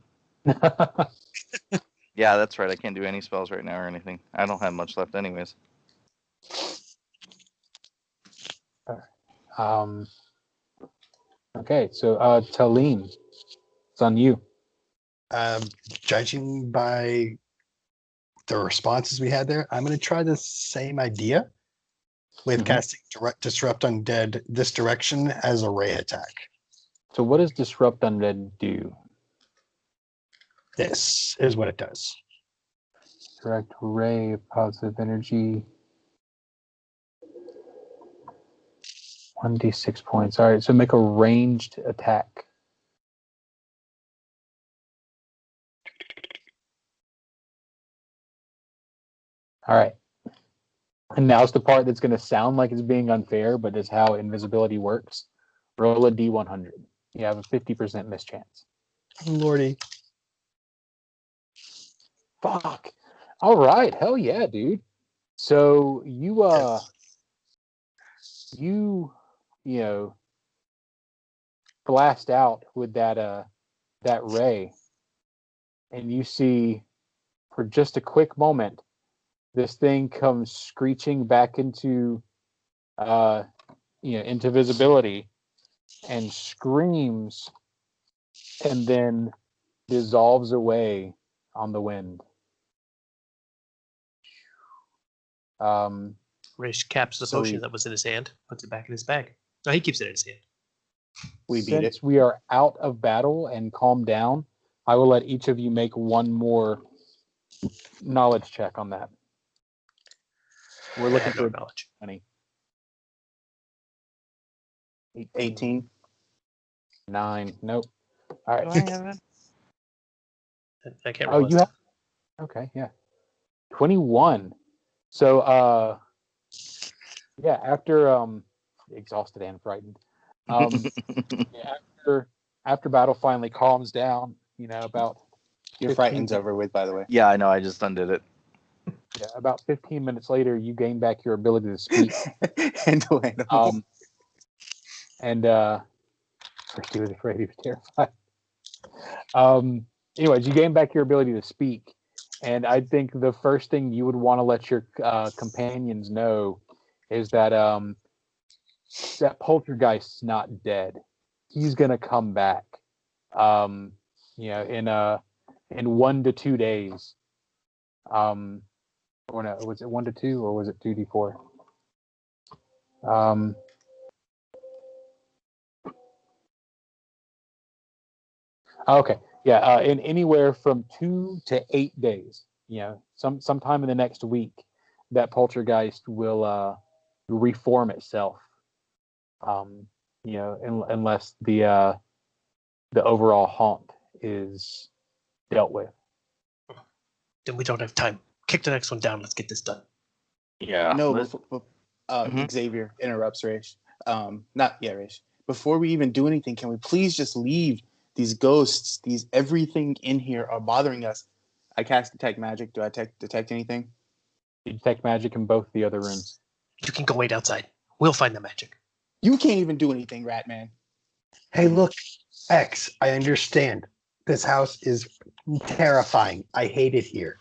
Yeah, that's right. I can't do any spells right now or anything. I don't have much left, anyways. Okay, so Talim, it's on you. Judging by the responses we had there, I'm going to try the same idea with Mhm. casting Disrupt Undead this direction as a ray attack. So what does Disrupt Undead do? This is what it does. Direct ray of positive energy. 1d6 points. All right, so make a ranged attack. All right. And now's the part that's going to sound like it's being unfair, but is how invisibility works. Roll a d100. You have a 50% mischance. Lordy. Fuck. All right. Hell yeah, dude. So you blast out with that ray, and you see for just a quick moment this thing comes screeching back into into visibility and screams and then dissolves away on the wind. Rish caps the So potion we- that was in his hand, puts it back in his bag. No, he keeps it in his hand. We beat Since it. we are out of battle and calmed down, I will let each of you make one more knowledge check on that. We're I looking have no for knowledge. 20. 18. 9. Nope. All right. Do I have it? I can't Oh, roll you it. have. Okay, yeah. 21. So, after exhausted and frightened. Yeah, after battle finally calms down, about Your 15 frightened's over with, by the way. Yeah, I know. I just undid it. about 15 minutes later, you gain back your ability to speak. Handle. And first he was afraid, he was terrified. Anyways, you gain back your ability to speak, and I think the first thing you would want to let your companions know is that that poltergeist's not dead. He's gonna come back. In 1 to 2 days. Or no, was it 1 to 2 or was it 2d4? Okay, yeah, in anywhere from 2 to 8 days. Sometime in the next week, that poltergeist will reform itself. Unless the overall haunt is dealt with. Then we don't have time. Kick the next one down. Let's get this done. Yeah. No, Xavier interrupts Raish. Raish. Before we even do anything, can we please just leave? These ghosts, everything in here are bothering us. I cast detect magic. Do I detect anything? You detect magic in both the other rooms. You can go wait outside. We'll find the magic. You can't even do anything, Ratman. Hey, look, X, I understand. This house is terrifying. I hate it here.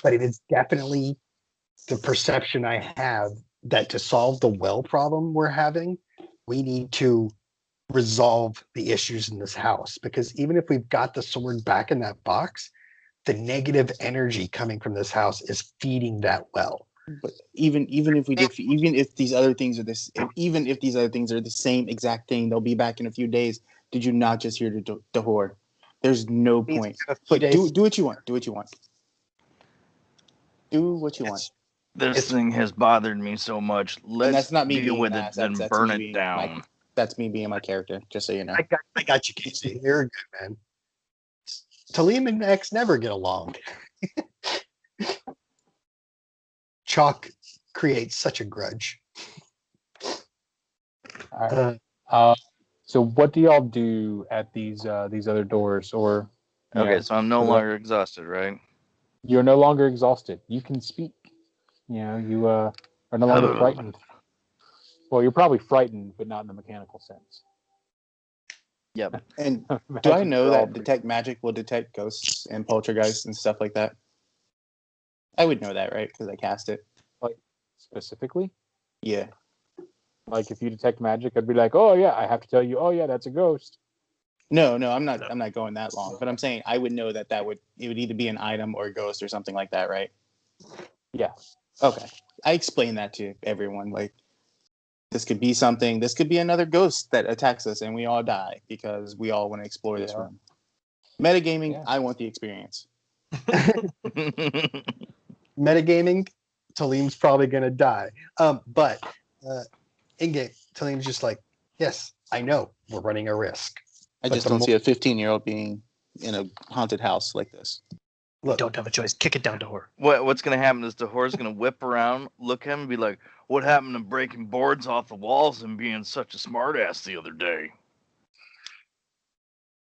But it is definitely the perception I have that to solve the well problem we're having, we need to resolve the issues in this house. Because even if we've got the sword back in that box, the negative energy coming from this house is feeding that well. But even if these other things are even if these other things are the same exact thing, they'll be back in a few days. Did you not just hear the horde? There's no point. But do what you want. Do what you want. Do what you want. This thing has bothered me so much. Let's that's not me deal being with nice. it, then That's burn me it being down. That's me being my character, just so you know. I got you, Casey. You're good, man. Talim and X never get along. Chalk creates such a grudge. All right. So what do y'all do at these other doors? Or Okay, so I'm no longer exhausted, right? You're no longer exhausted. You can speak. You are no longer frightened. Well, you're probably frightened, but not in the mechanical sense. Yep. And do I know that detect magic will detect ghosts and poltergeists and stuff like that? I would know that, right? Because I cast it. Like specifically? Yeah. Like if you detect magic, I'd be like, oh yeah, I have to tell you, oh yeah, that's a ghost. No, I'm not going that long. But I'm saying I would know that it would either be an item or a ghost or something like that, right? Yeah. Okay. I explained that to everyone. Like, this could be something. This could be another ghost that attacks us and we all die because we all want to explore this room. Metagaming, I want the experience. Metagaming, Talim's probably going to die. But in-game, Talim's just like, yes, I know we're running a risk. I just don't see a 15-year-old being in a haunted house like this. Look, don't have a choice. Kick it down to her. What's going to happen is the horse going to whip around, look at him, and be like, what happened to breaking boards off the walls and being such a smartass the other day?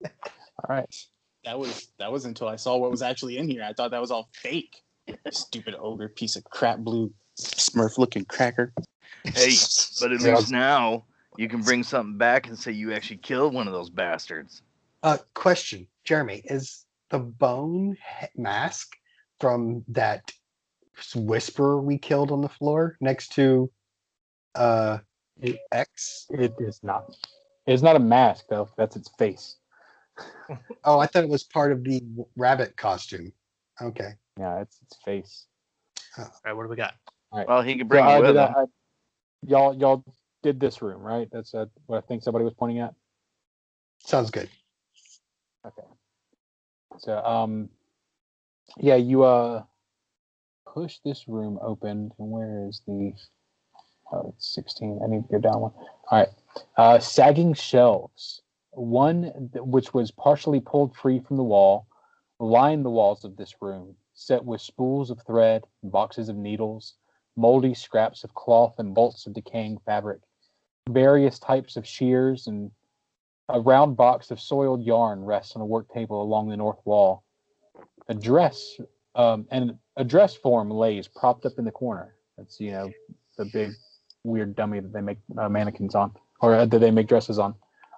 All right. That was until I saw what was actually in here. I thought that was all fake. Stupid ogre piece of crap blue Smurf-looking cracker. Hey, but at least now you can bring something back and say you actually killed one of those bastards. Question, Jeremy, is the bone mask from that whisperer we killed on the floor next to X? It is not. It's not a mask though. That's its face. Oh, I thought it was part of the rabbit costume. Okay. Yeah, it's its face. All right, what do we got? All right. Well, he could bring it with him. Y'all did this room, right? That's what I think somebody was pointing at. Sounds good. Okay. So yeah, you push this room open. And where is the? Oh, it's 16. I need to go down one. All right. Sagging shelves. One which was partially pulled free from the wall, lined the walls of this room, set with spools of thread, boxes of needles, moldy scraps of cloth, and bolts of decaying fabric. Various types of shears and A round box of soiled yarn rests on a work table along the north wall. A dress and a dress form lays propped up in the corner. That's the big weird dummy that they make mannequins on, or that they make dresses on.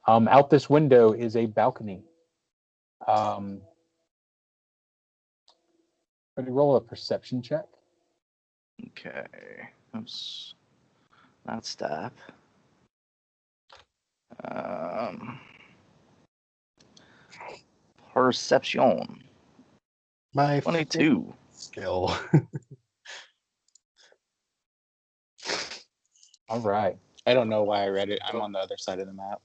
Out this window is a balcony. Ready to roll a perception check? Okay. Oops. Not stop. Perception. My 22. skill. All right. I don't know why I read it. I'm on the other side of the map.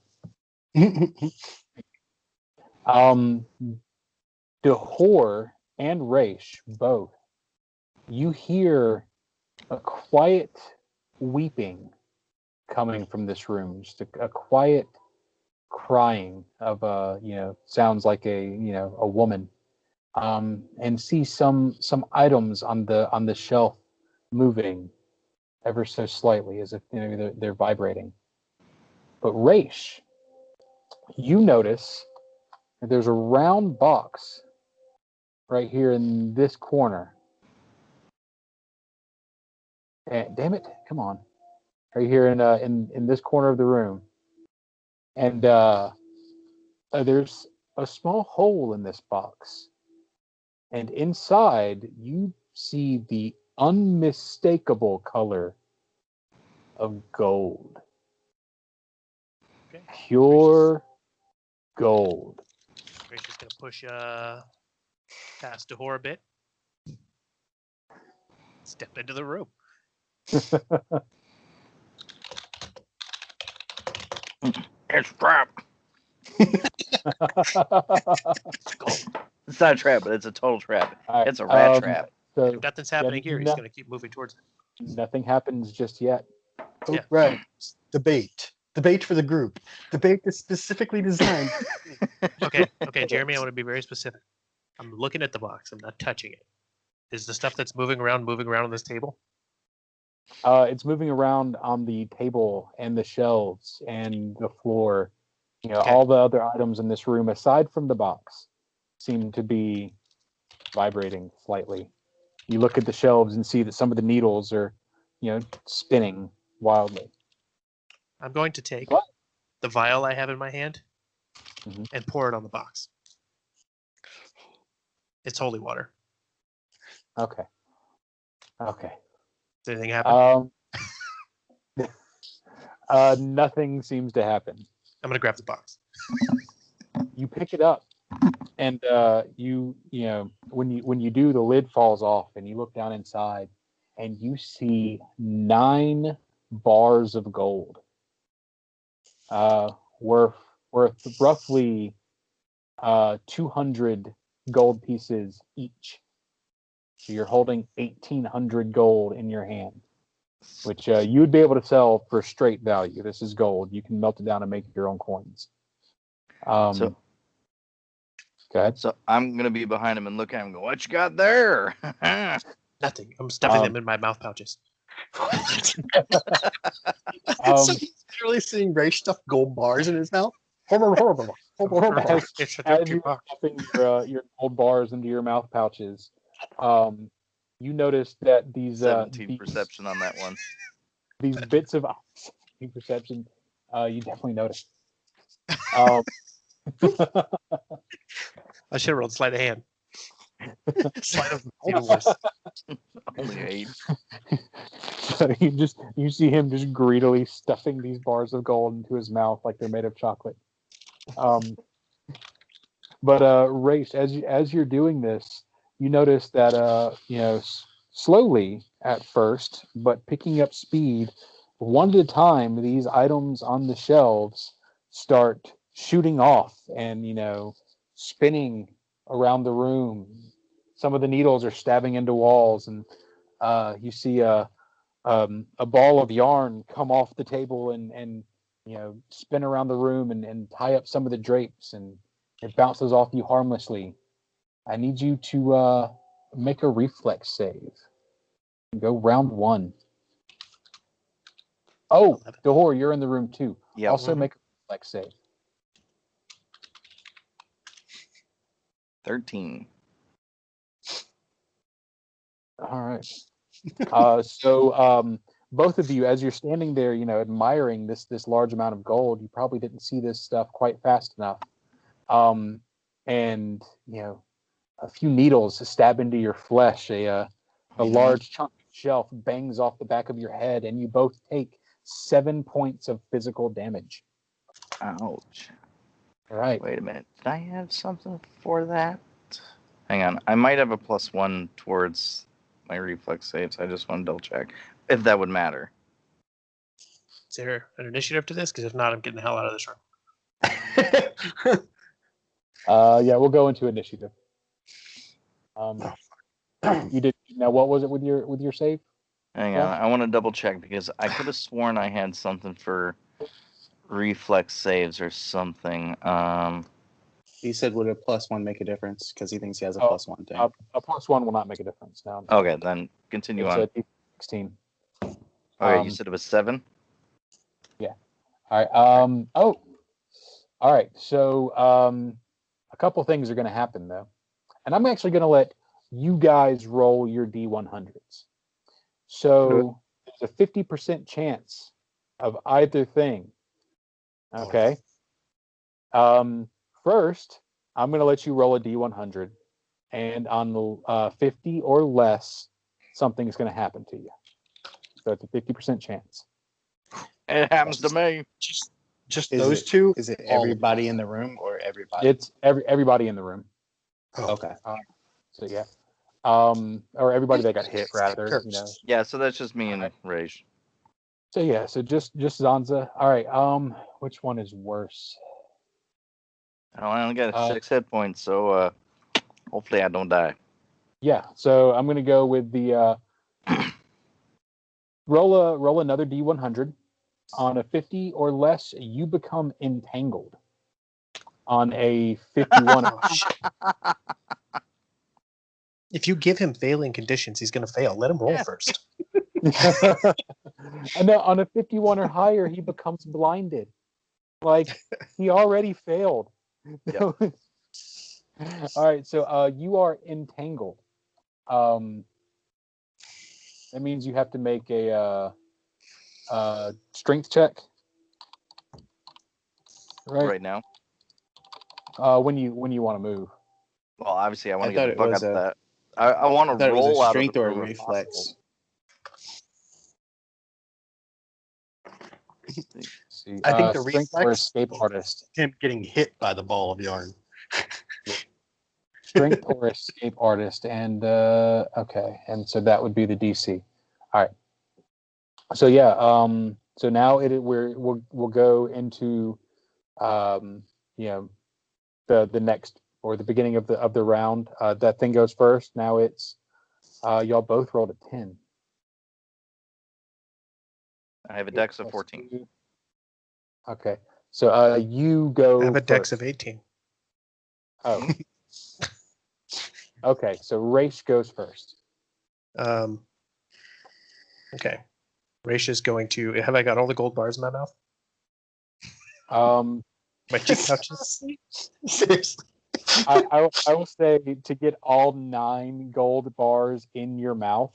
Dehor and Raish, both. You hear a quiet weeping coming from this room. Just a quiet crying of sounds like a woman. And see some items on the shelf moving ever so slightly, as if they're vibrating. But Raish, you notice that there's a round box right here in this corner. And damn it, come on. Right here in this corner of the room. And there's a small hole in this box. And inside you see the unmistakable color of gold. Okay. Pure gold. Grace is going to push past Dehor a bit. Step into the room. It's a trap. It's not a trap, but it's a total trap. All right, It's a rat trap. So If nothing's happening here, he's no- going to keep moving towards it. nothing happens just yet. Oh, Yeah. right. Debate. Debate for the group. Debate that's specifically designed. Okay, Jeremy, I want to be very specific. I'm looking at the box. I'm not touching it. Is the stuff that's moving around on this table? It's moving around on the table and the shelves and the floor. Okay. All the other items in this room, aside from the box, seem to be vibrating slightly. You look at the shelves and see that some of the needles are, spinning wildly. I'm going to take What? the vial I have in my hand Mhm. and pour it on the box. It's holy water. Okay. Does anything happen? Nothing seems to happen. I'm going to grab the box. You pick it up, and when you do, the lid falls off, and you look down inside, and you see 9 bars of gold, worth roughly 200 gold pieces each. So you're holding 1,800 gold in your hand, which you would be able to sell for straight value. This is gold. You can melt it down and make your own coins. So Go ahead. So I'm gonna be behind him and look at him and go, "What you got there?" Nothing. I'm stuffing them in my mouth pouches. So he's literally seeing Ray stuff gold bars in his mouth. Horrible. It's a As dirty you're box. stuffing your gold bars into your mouth pouches, you notice that these 17 perception on that one. these bits of perception, you definitely notice. I should have rolled sleight of hand. Sleight of Even worse. Only 8. So you see him just greedily stuffing these bars of gold into his mouth like they're made of chocolate. But Race, as you're doing this, you notice that slowly at first, but picking up speed, one at a time, these items on the shelves start shooting off and spinning around the room. Some of the needles are stabbing into walls, and you see a ball of yarn come off the table and spin around the room and tie up some of the drapes, and it bounces off you harmlessly. I need you to make a reflex save. Go round 1. Oh, 11. Dehor, you're in the room too. Yeah. Also make a reflex save. 13. All right. Both of you, as you're standing there, admiring this large amount of gold, you probably didn't see this stuff quite fast enough. And a few needles stab into your flesh. A large chunk of shelf bangs off the back of your head, and you both take 7 points of physical damage. Ouch. All right. Wait a minute. Did I have something for that? Hang on. I might have a +1 towards my reflex saves. I just want to double check if that would matter. Is there an initiative to this? Because if not, I'm getting the hell out of this room. Yeah, we'll go into initiative. You did. Now, what was it with your save? Hang on. I want to double check because I could have sworn I had something for reflex saves or something. He said, would a +1 make a difference? Because he thinks he has a +1 thing. A +1 will not make a difference. No. Okay, then continue on. It's a 16. Okay, you said it was 7? Yeah. All right. All right. So a couple things are going to happen, though. And I'm actually going to let you guys roll your D100s. So there's a 50% chance of either thing. Okay. First, I'm going to let you roll a D100. And on the 50 or less, something is going to happen to you. So it's a 50% chance. It happens to me. Just Is those it- two? Is it everybody in the room or everybody? It's everybody in the room. Oh, Okay. So yeah. Or everybody that got hit, rather. Yeah, so that's just me and Rage. So yeah. So just Zanza. All right. Which one is worse? I only got 6 hit points, so hopefully I don't die. Yeah. So I'm gonna go with the roll another D100. On a 50 or less, you become entangled. On a 51. Oh, shit. If you give him failing conditions, he's going to fail. Let him roll first. And then on a 51 or higher, he becomes blinded. Like, he already failed. Yep. All right, so you are entangled. That means you have to make a strength check. Right now. When you want to move. Well, obviously I want I to get thought the it fuck was out of a- that. I want I to thought it was roll a out of strength the or a room if reflex. possible. See, I think the strength or reflex- escape artist. him getting hit by the ball of yarn. Strength or escape artist, and okay, and so that would be the DC. All right. So yeah, so now we'll go into the next or the beginning of the round. That thing goes first. Now it's y'all both rolled a 10. I have a dex of 14. Okay, so you go. I have a dex first. of 18. Oh. Okay, so Race goes first. Okay. Raish is going to. Have I got all the gold bars in my mouth? My cheek pouches? Seriously. I will say to get all 9 gold bars in your mouth,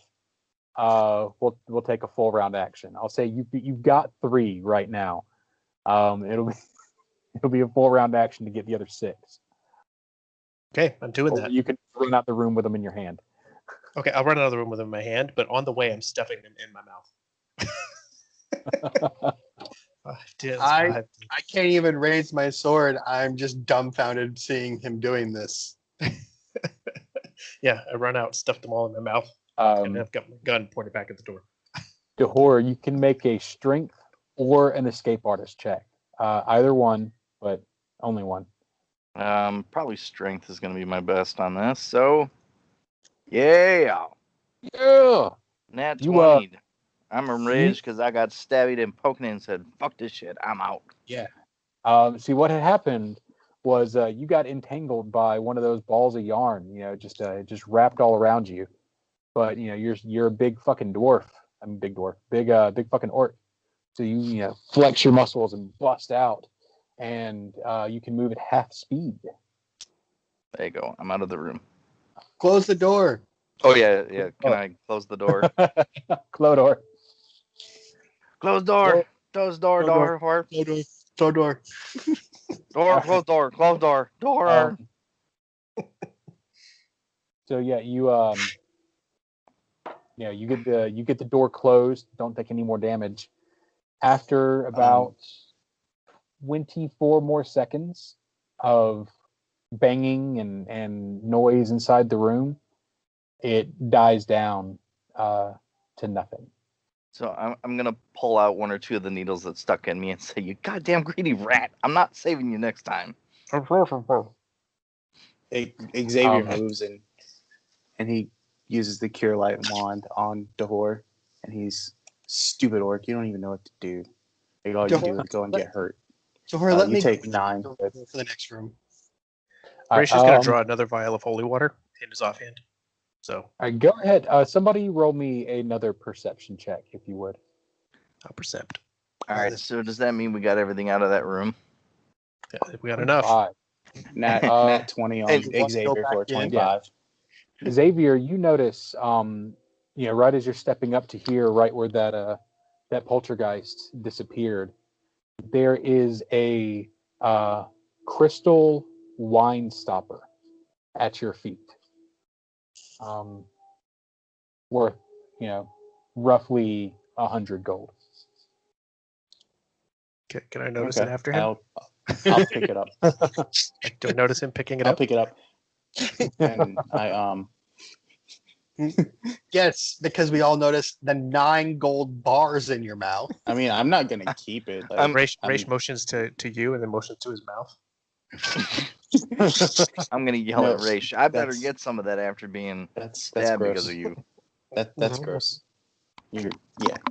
we'll take a full round action. I'll say you've got 3 right now. It'll be a full round action to get the other 6. Okay, I'm doing that. You can run out the room with them in your hand. Okay, I'll run out of the room with them in my hand, but on the way, I'm stuffing them in my mouth. 5, 10, I 5. can't even raise my sword. I'm just dumbfounded seeing him doing this. Yeah, I run out, stuff them all in my mouth, and I've got my gun pointed back at the door. Dehor, you can make a strength or an escape artist check. Either one, but only one. Probably strength is going to be my best on this. So, yeah. Yeah. Nat You, 20. I'm enraged because I got stabbed and poked and said, fuck this shit. I'm out. Yeah. See, what had happened was you got entangled by one of those balls of yarn. Just wrapped all around you. But you're a big fucking dwarf. I mean, big dwarf, big fucking orc. So you flex your muscles and bust out, and you can move at half speed. There you go. I'm out of the room. Close the door. Oh yeah. Can I close the door? Clodor. Close door. Close door. Door. Door. Door. Door. Door. Close door. Close door. Door. So yeah, you you get the door closed. Don't take any more damage. After about 24 more seconds of banging and noise inside the room, it dies down to nothing. So I'm gonna pull out one or two of the needles that stuck in me and say, "You goddamn greedy rat! I'm not saving you next time." Xavier moves and he uses the cure light wand on Dahor, and he's stupid orc. You don't even know what to do. Like, all you do is go and get hurt. Dahor, let you me take 9 for the next room. Raish is going to draw another vial of holy water in his offhand. So All right, go ahead. Somebody roll me another perception check, if you would. I'll percept. All right. So does that mean we got everything out of that room? Yeah, we got enough. 5. Nat 20 on and- Xavier for a 25. Xavier, you notice, right as you're stepping up to here, right where that poltergeist disappeared, there is a crystal wine stopper at your feet, worth roughly 100 gold. Can I notice it after him? I'll pick it up. Do I notice him picking it I'll up? pick it up. And I Yes, because we all noticed the 9 gold bars in your mouth. I mean, I'm not gonna keep it. Like, Raish motions to you and then motions to his mouth. I'm gonna yell No, at Raish. I better that's- get some of that after being that's stabbed gross. because of you. That's gross.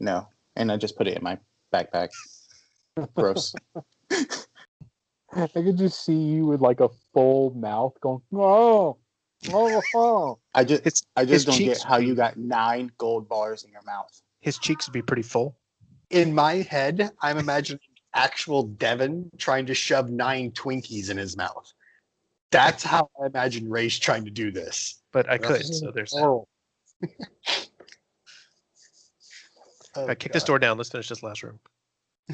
No. And I just put it in my backpack. Gross. I could just see you with like a full mouth going, oh. I just his don't get cheeks how would you be- got 9 gold bars in your mouth. His cheeks would be pretty full. In my head, I'm imagining actual Devin trying to shove 9 Twinkies in his mouth. That's how I imagine Raish trying to do this. But I could, so there's that. I kicked this door down. Let's finish this last room.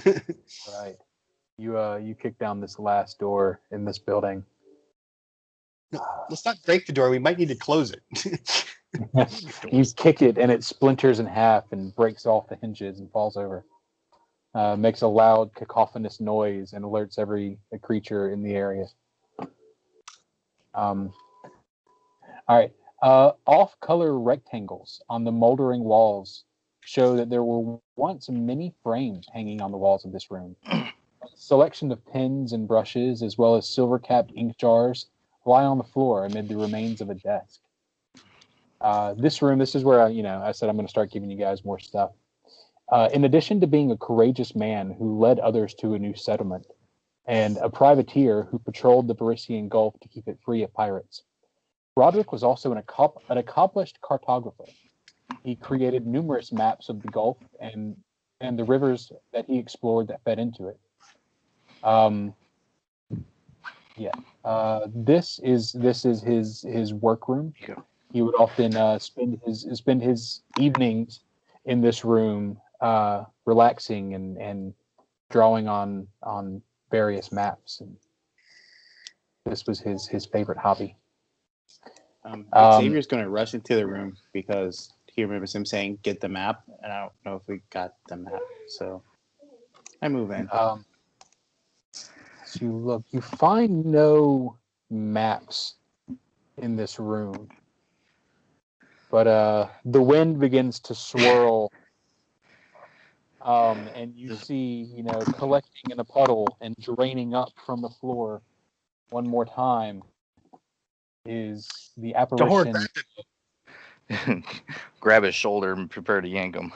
Right. You kick down this last door in this building. Let's not break the door. We might need to close it. You kick it and it splinters in half and breaks off the hinges and falls over. Makes a loud cacophonous noise and alerts every creature in the area. All right. Off-color rectangles on the moldering walls show that there were once many frames hanging on the walls of this room. A selection of pens and brushes, as well as silver-capped ink jars, lie on the floor amid the remains of a desk. This room, this is where I said I'm going to start giving you guys more stuff. In addition to being a courageous man who led others to a new settlement, and a privateer who patrolled the Barisian Gulf to keep it free of pirates, Roderick was also an accomplished cartographer. He created numerous maps of the Gulf and the rivers that he explored that fed into it. This is his workroom. He would often spend his evenings in this room, relaxing and drawing on various maps. And this was his favorite hobby. Xavier's going to rush into the room because he remembers him saying, "Get the map," and I don't know if we got the map. So I move in. So you find no maps in this room, but the wind begins to swirl, and you see, collecting in a puddle and draining up from the floor one more time is the apparition. Grab his shoulder and prepare to yank him.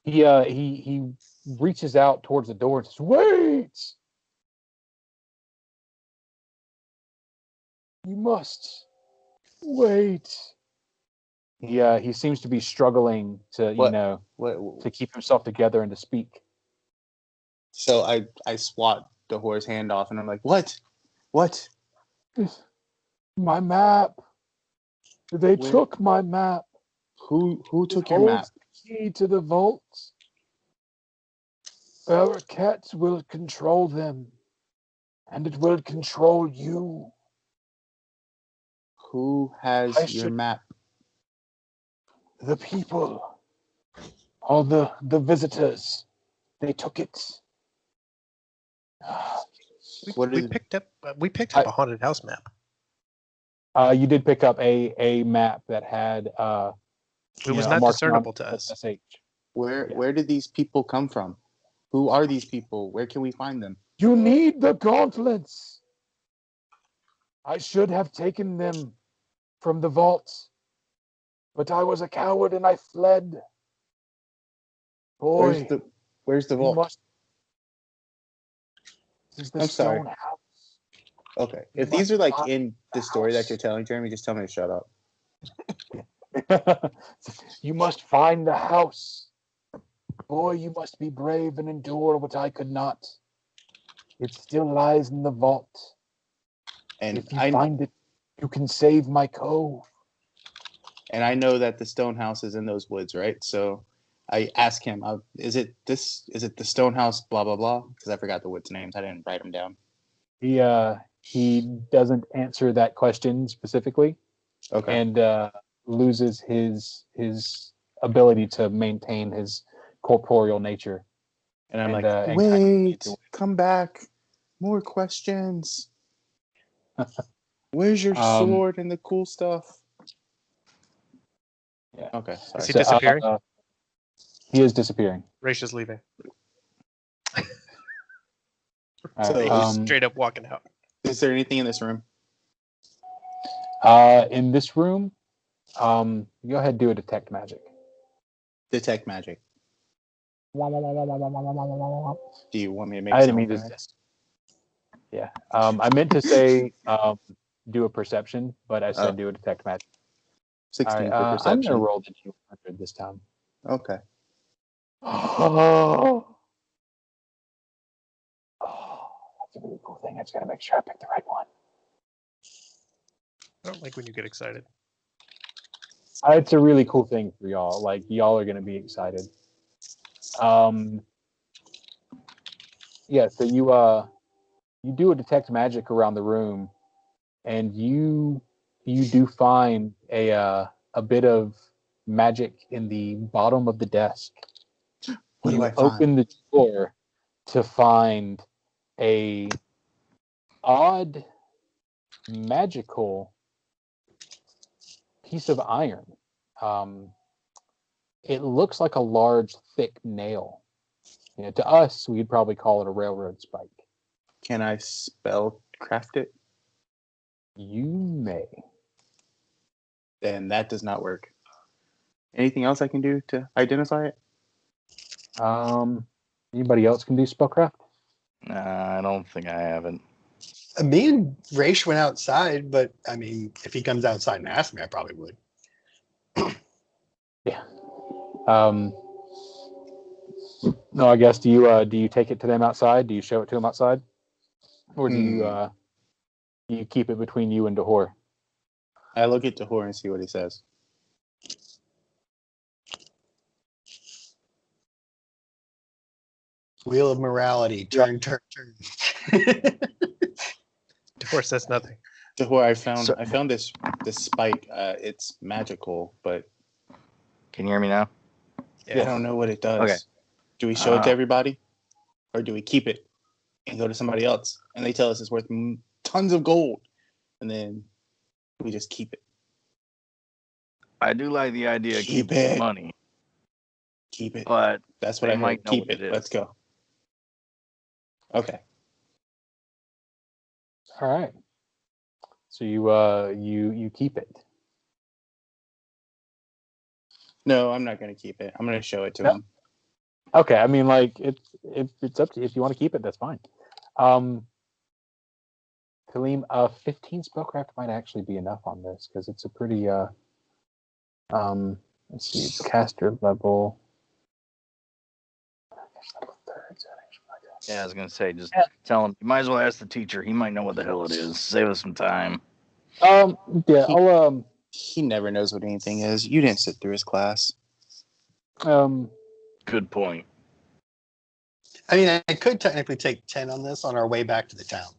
He reaches out towards the door and says, "Wait! You must wait." He seems to be struggling to to keep himself together and to speak. So I swat the horse hand off, and I'm like, "What? What? My map. They Where- took my map. Who took It your map? holds the key to the vaults. Our cats will control them, and it will control you. Who has I your should- map? The people, all the visitors, they took it. What We is- picked up a haunted house map. You did pick up a map that had It was a not mark discernible on to us. SH. Yeah. Where did these people come from? Who are these people? Where can we find them? You need the gauntlets. I should have taken them from the vault, but I was a coward and I fled. Boy, Where's the you vault? must. This is the I'm sorry. stone house. Okay. You If these must are like find in the the story that house. you're telling, Jeremy, just tell me to shut up. You must find the house. Boy, you must be brave and endure what I could not. It still lies in the vault. And If you I find it, you can save my cove. know that the stone house is in those woods, right? So I ask him, is it the stone house, blah blah blah? Because I forgot the woods names. I didn't write them down. He doesn't answer that question specifically, Okay. and loses his ability to maintain his corporeal nature. And I'm and, like, and wait, come back. More questions. Where's your sword and the cool stuff? Yeah. Okay, sorry. Is he disappearing? He is disappearing. Raish is leaving. All So, right, He's straight up walking out. Is there anything in this room? in this room, go ahead and do a detect magic. Detect magic. Do you want me to make I didn't sound mean to. effects? Yeah. I meant to say do a perception, but I said do a detect magic. 16 All for right, perception. I'm gonna roll the D100 this time. Okay. Oh, that's a really cool thing. I just gotta make sure I pick the right one. I don't like when you get excited. It's a really cool thing for y'all. Like y'all are gonna be excited. Yeah. So you do a detect magic around the room, and you do find a bit of magic in the bottom of the desk. What do You I find? open the drawer to find a odd magical piece of iron. It looks like a large, thick nail. To us, we'd probably call it a railroad spike. Can I spell craft it? You may. Then that does not work. Anything else I can do to identify it? Anybody else can do spellcraft? Nah, I don't think I have it. Me and Raish went outside, but I mean, if he comes outside and asks me, I probably would. Yeah. No, I guess do you take it to them outside? Do you show it to them outside, or do you keep it between you and Dahor? I look at Dahor and see what he says. Wheel of morality. Turn. Dahor says nothing. Dahor, I found this spike. It's magical, but Can you hear me now? I don't know what it does. Okay. Do we show it to everybody, or do we keep it and go to somebody else and they tell us it's worth tons of gold, and then we just keep it? I do like the idea of Keep keeping it. money, Keep it. but That's what they I might heard. know Keep what it. it is. Let's go. Okay. All right. So you keep it. No, I'm not going to keep it. I'm going to show it to No. him. Okay. I mean, like it's up to you. If you want to keep it, that's fine. Kaleem, 15 spellcraft might actually be enough on this because it's a pretty let's see, it's caster level. Level 3rd, so actually like that. Yeah, I was gonna say, just tell him. You might as well ask the teacher. He might know what the hell it is. Save us some time. Yeah, He- I'll He never knows what anything is. You didn't sit through his class. Good point. I mean, I could technically take 10 on this on our way back to the town.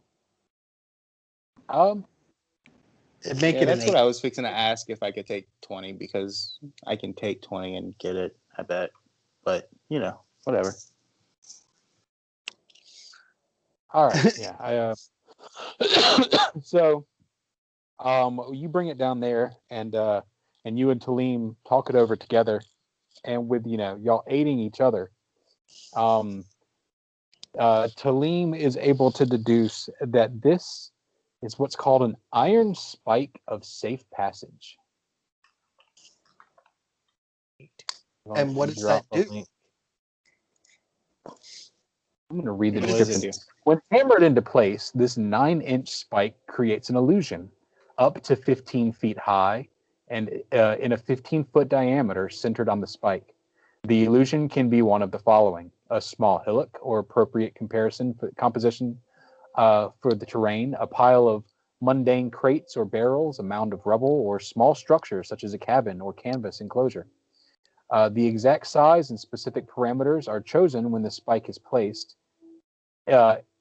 It'd make Yeah, it an that's what 8. I was fixing to ask if I could take 20 because I can take 20 and get it, I bet. But, whatever. all right, yeah, so, you bring it down there, and you and Talim talk it over together, and with y'all aiding each other, Talim is able to deduce that this is what's called an iron spike of safe passage. And what does that do? I'm going to read the What does description. it do? When hammered into place, this 9-inch spike creates an illusion up to 15 feet high and in a 15-foot diameter centered on the spike. The illusion can be one of the following: a small hillock or appropriate composition for the terrain, a pile of mundane crates or barrels, a mound of rubble, or small structure such as a cabin or canvas enclosure. The exact size and specific parameters are chosen when the spike is placed.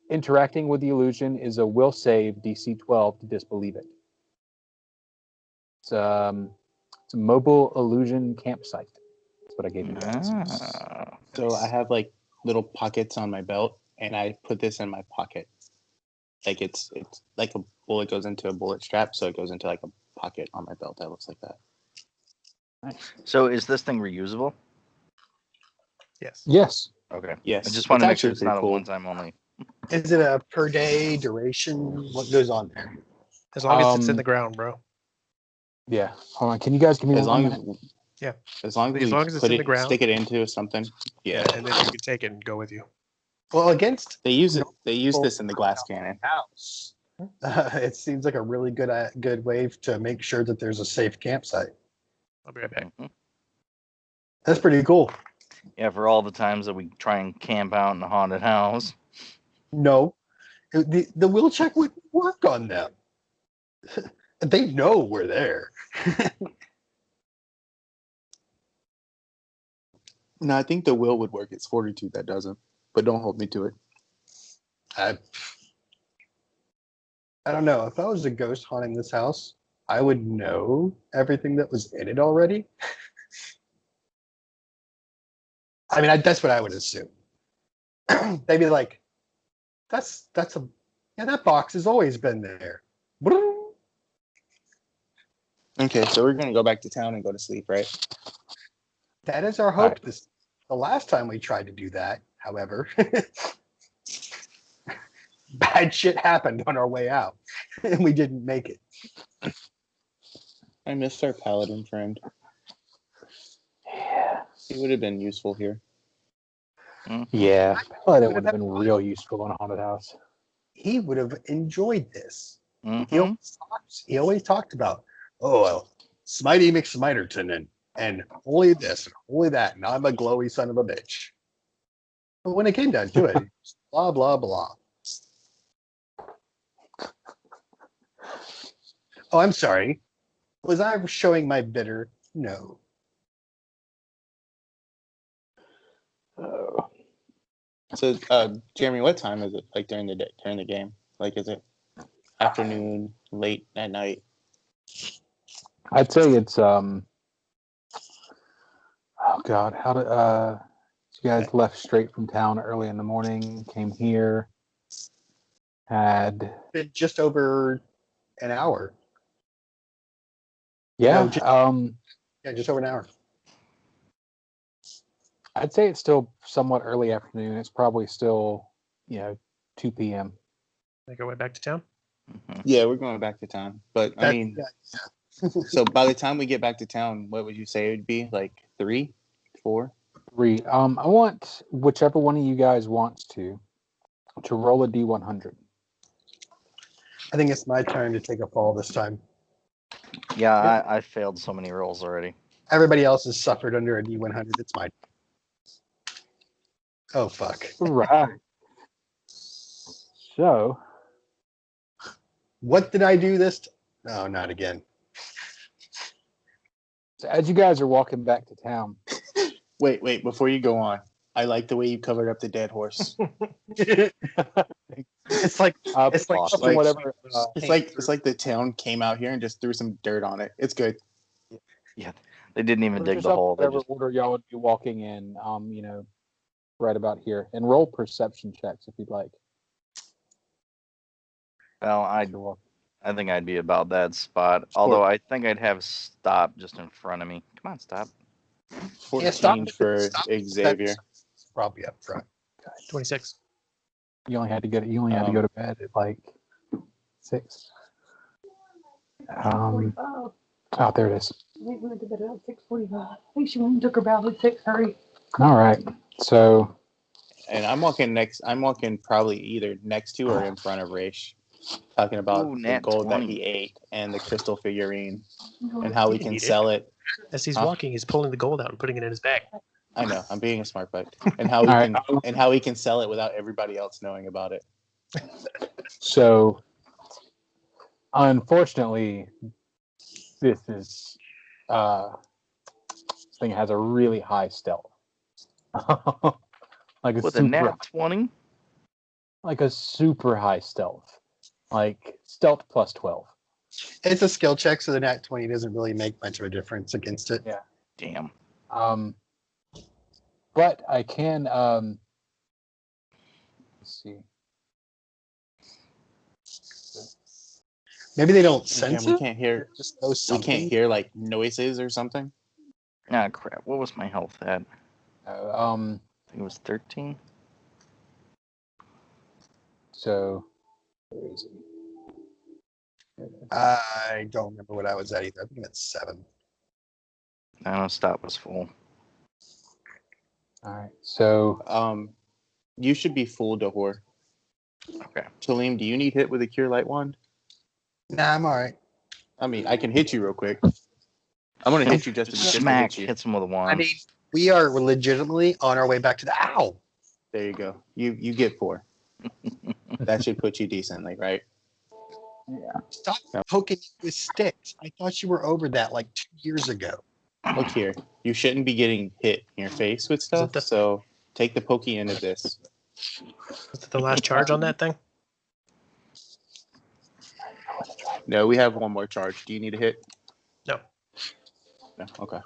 Interacting with the illusion is a will save DC 12 to disbelieve it. It's a mobile illusion campsite. That's what I gave you guys. So I have like little pockets on my belt, and I put this in my pocket. Like it's like a bullet goes into a bullet strap, so it goes into like a pocket on my belt that looks like that. Nice. So is this thing reusable? Yes. Yes. Okay. Yes, I just want to make sure actually it's not pretty a cool. one-time only. Is it a per day duration? What goes on there? As long as it's in the ground, bro. Yeah. Hold on. Can you guys give me As one long as minute? Yeah. as long as As we long as it's put in the it, ground. stick it into something. Yeah, And then you can take it and go with you. Well, against they use it. They use this in the glass cannon. house, it seems like a really good way to make sure that there's a safe campsite. I'll be right back. Mhm. That's pretty cool. Yeah, for all the times that we try and camp out in a haunted house. No, the wheel check would work on them. They know we're there. No, I think the will would work. It's 42 that doesn't. But don't hold me to it. I don't know. If I was a ghost haunting this house, I would know everything that was in it already. I mean, that's what I would assume. They'd be like, "That's that box has always been there." Okay, so we're gonna go back to town and go to sleep, right? That is our hope. The last time we tried to do that, however, bad shit happened on our way out, and we didn't make it. I missed our paladin friend. Yeah. He would have been useful here. Yeah. Probably that would have been real useful in a haunted house. He would have enjoyed this. Mm-hmm. He always talked about, oh, well, Smitey McSmiterton and only this and only that, and I'm a glowy son of a bitch. But when it came down to it, blah, blah, blah. Oh, I'm sorry. Was I showing my bitter? No. So, Jeremy, what time is it? Like during the day, during the game? Like, is it afternoon, late at night? I'd say it's oh god, how did you guys left straight from town early in the morning, came here, had Been just over an hour. yeah, Yeah, just over an hour. I'd say it's still somewhat early afternoon. It's probably still 2 p.m. They go right back to town. Mm-hmm. Yeah, we're going back to town. But I mean, so by the time we get back to town, what would you say it would be? Like 3, 4? 3. I want whichever one of you guys wants to roll a D100. I think it's my turn to take a fall this time. Yeah, I failed so many rolls already. Everybody else has suffered under a D100. It's mine. Oh, fuck. Right. So, What did I do this? No, not again. so as you guys are walking back to town, Wait, before you go on, I like the way you covered up the dead horse. It's like it's like awesome. from whatever. It's like the town came out here and just threw some dirt on it. It's good. Yeah, they didn't even dig just the up hole. They whatever just order y'all would be walking in. Right about here, and roll perception checks if you'd like. well, I think I'd be about that spot. Although I think I'd have Stop just in front of me. Come on, Stop. 14 for stop. Xavier. It's probably up front. 26. You only had to go to bed at like 6. Oh, there it is. We went to bed at 6:45. I think she went and took her bath at 6:30. All right. So, And I'm walking probably either next to or in front of Raish, talking about Ooh, the nat gold 20. that he ate and the crystal figurine and how we can sell it. As he's Huh? walking, he's pulling the gold out and putting it in his bag. I know, I'm being a smart butt. And how we can sell it without everybody else knowing about it. so unfortunately, this thing has a really high stealth. Like With a nat 20? like a super high stealth. Like stealth plus 12. It's a skill check, so the nat 20 doesn't really make much of a difference against it. Yeah. Damn. But I can let's see. Maybe they don't sense We it. can't hear. Just know We something. can't hear like noises or something. Ah, crap. What was my health at? I think it was 13. So where is he? I don't remember what I was at either. I think it's 7. No, Stop was full. All right. So You should be full, Dahor. Okay. Talim, do you need hit with a cure light wand? Nah, I'm all right. I mean, I can hit you real quick. I'm gonna hit you just to Smack hit you. hits him with a wand. I mean, we are legitimately on our way back to the ow. There you go. You get 4. That should put you decently, right? yeah. Stop poking me with sticks. I thought you were over that like 2 years ago. Look here. You shouldn't be getting hit in your face with stuff. So take the pokey end of this. Is that the last charge on that thing? No, we have one more charge. Do you need a hit? No. No. Okay.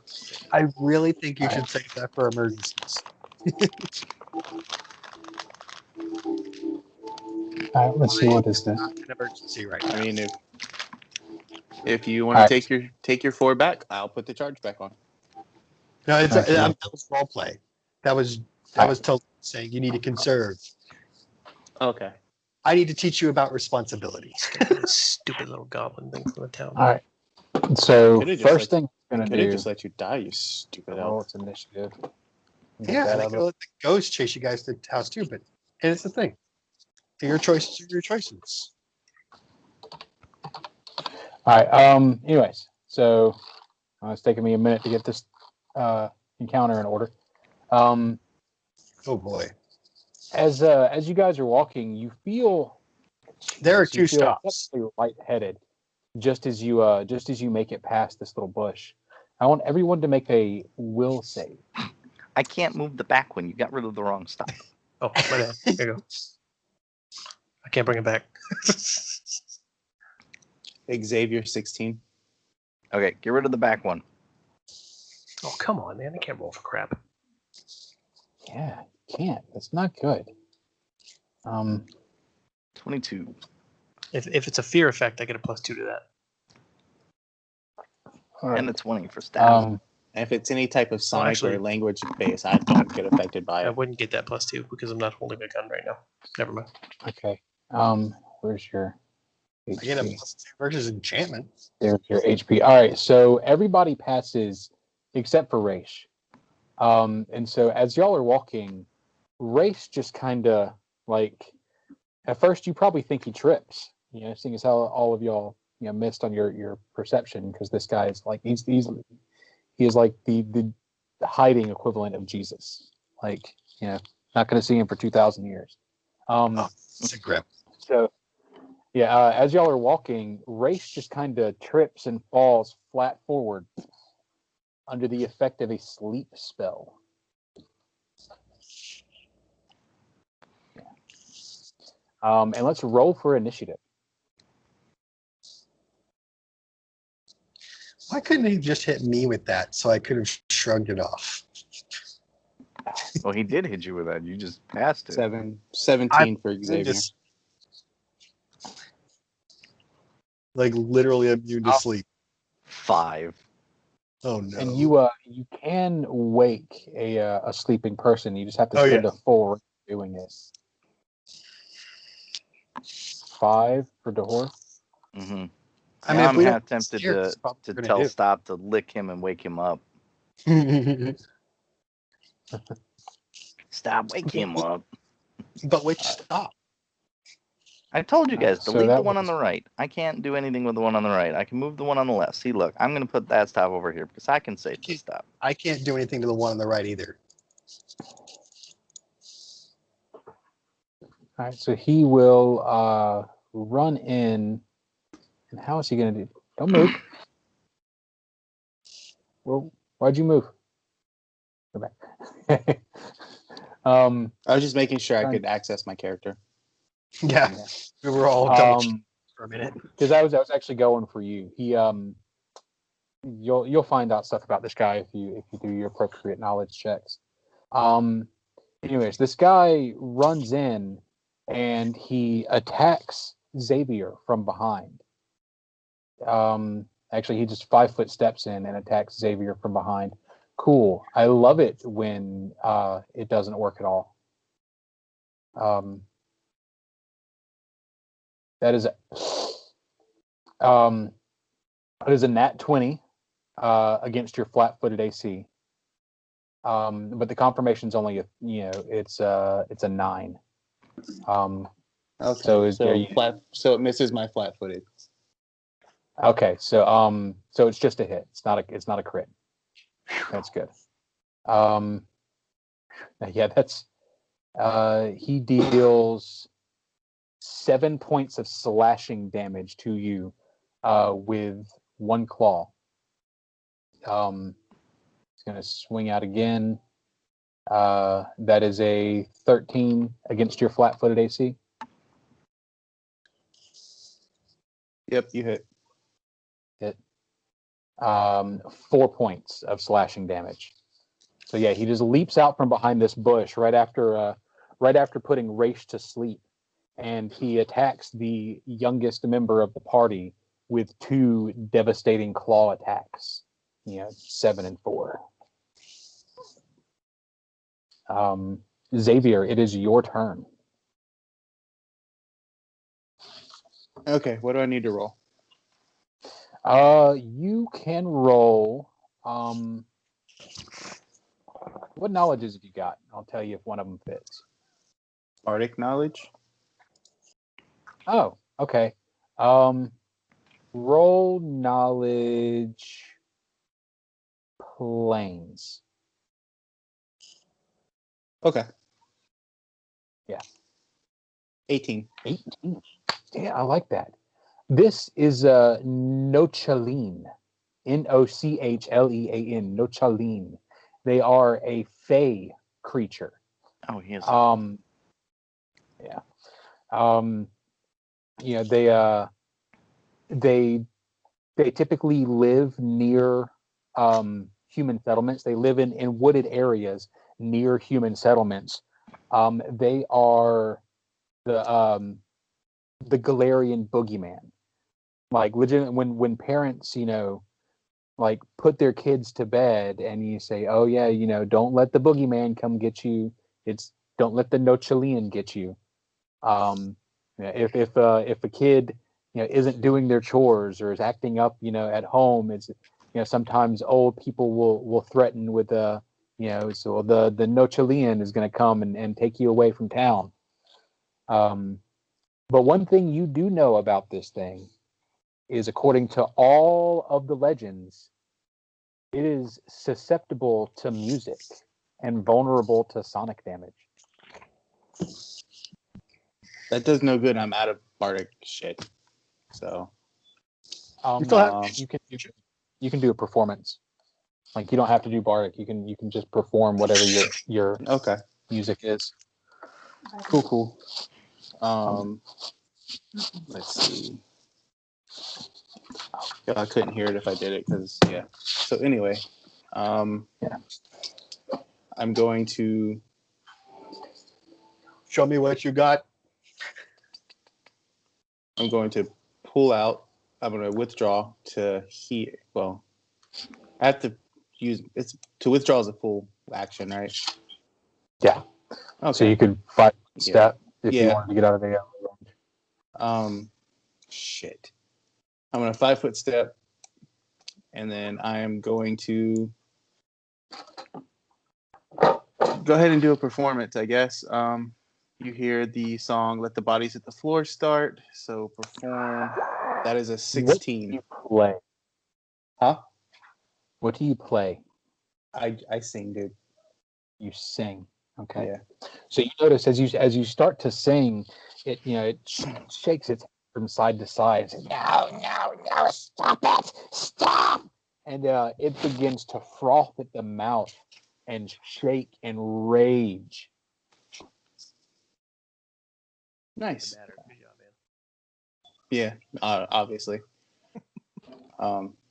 I really think you should save that for emergencies. All right, let's see what is this. Not an emergency right now. I mean, if you want to take your 4 back, I'll put the charge back on. No, it's Okay. that was role play. That was totally saying you need to conserve. Okay. I need to teach you about responsibility. Stupid little goblin thing from the town. All right. So Could've just first thing I'm Could gonna have do. just let you die, you stupid Roll elf. its initiative. Yeah, and I could let the ghost chase you guys to the house too, but and it's the thing. Your choices are your choices. All right. Anyways, so it's taking me a minute to get this encounter in order. Oh boy. As you guys are walking, you feel There are you 2 feel stops. exceptionally lightheaded just as you make it past this little bush. I want everyone to make a will save. I can't move the back one. You got rid of the wrong stuff. Oh, my bad. Here you go. I can't bring it back. Xavier 16. Okay, get rid of the back one. Oh, come on, man. I can't roll for crap. Yeah, you can't. That's not good. 22. If it's a fear effect, I get a +2 to that. All right. And a 20 for stab. And if it's any type of sonic actually- or language base, I don't get affected by I it. wouldn't get that +2 because I'm not holding a gun right now. Never mind. Okay. Where's your I get a HP? +2 versus enchantment. There's your HP. All right, so everybody passes except for Raish. And so as y'all are walking, Raish just kind of like, at first you probably think he trips, seeing as how all of y'all, missed on your perception, because this guy is like, he is like the hiding equivalent of Jesus. Like, not going to see him for 2,000 years. It's a grip. So, yeah, as y'all are walking, Race just kind of trips and falls flat forward under the effect of a sleep spell. And let's roll for initiative. Why couldn't he just hit me with that so I could have shrugged it off? Well, he did hit you with that. You just passed it. 17 for I Xavier. just like literally immune to sleep. 5. Oh no! And you can wake a sleeping person. You just have to Oh, spend yeah. a full doing it. 5 for Dahor. Mm-hmm. I mean, if I'm we half don't tempted steer, it's to probably gonna tell do. Stop to lick him and wake him up. Stop, wake him up. But which stop? I told you guys, So delete that the one on was- the right. I can't do anything with the one on the right. I can move the one on the left. See, look, I'm going to put that stop over here because I can say to stop. I can't do anything to the one on the right either. All right, so he will run in. And how is he going to do? Don't move. Well, why'd you move? Go back. I was just making sure I Trying- could access my character. Yeah, Yeah. we were all double checked for a minute. Because I was actually going for you. He you'll find out stuff about this guy if you do your appropriate knowledge checks. Anyways, this guy runs in and he attacks Xavier from behind. Actually, he just 5-foot steps in and attacks Xavier from behind. Cool. I love it when it doesn't work at all. That is a nat 20 against your flat-footed AC. But the confirmation's only it's a 9. Okay. So So it misses my flat-footed. Okay, so it's just a hit. It's not a crit. That's good. Yeah, that's he deals 7 points of slashing damage to you with one claw. He's gonna swing out again. That is a 13 against your flat-footed AC. Yep, you hit. Hit. 4 points of slashing damage. So yeah, he just leaps out from behind this bush right after putting Race to sleep, and he attacks the youngest member of the party with 2 devastating claw attacks. 7 and 4. Xavier, it is your turn. Okay, what do I need to roll? You can roll. What knowledges have you got? I'll tell you if one of them fits. Bardic knowledge? Oh, okay. Roll knowledge planes. Okay. Yeah. 18. 18. Yeah, I like that. This is Nochaline. Nochlean. Nochaline. They are a fey creature. Oh, he is. Yeah. They typically live near human settlements. They live in wooded areas near human settlements. They are the Galarian boogeyman. Like legit, when parents, like put their kids to bed, and you say, "Oh yeah, don't let the boogeyman come get you. Don't let the Nochalean get you." If a kid isn't doing their chores or is acting up at home, it's sometimes old people will threaten with so the Nochalean is going to come and take you away from town. But one thing you do know about this thing is, according to all of the legends, it is susceptible to music and vulnerable to sonic damage. that does no good. I'm out of bardic shit. So still have- you can do a performance. Like you don't have to do bardic. You can just perform whatever your okay, music is. cool. Let's see. Yeah, I couldn't hear it if I did it because yeah. So anyway, Yeah. I'm going to Show me what you got. pull out. I'm going to withdraw to heal. Well, I have to use it's to withdraw is a full action, right? Yeah. Okay. So you could 5 step if you Yeah. wanted to get out of the range. Shit. I'm going to 5 foot step, and then I am going to go ahead and do a performance, I guess. You hear the song "Let the Bodies Hit the Floor" start, so perform. That is a 16. What do you play? Huh? What do you play? I sing, dude. You sing. Okay. Yeah. So you notice as you start to sing, it shakes its head from side to side. And says, no, stop it, stop! And it begins to froth at the mouth and shake and rage. Nice. Matter. Good job, man. Yeah. Obviously.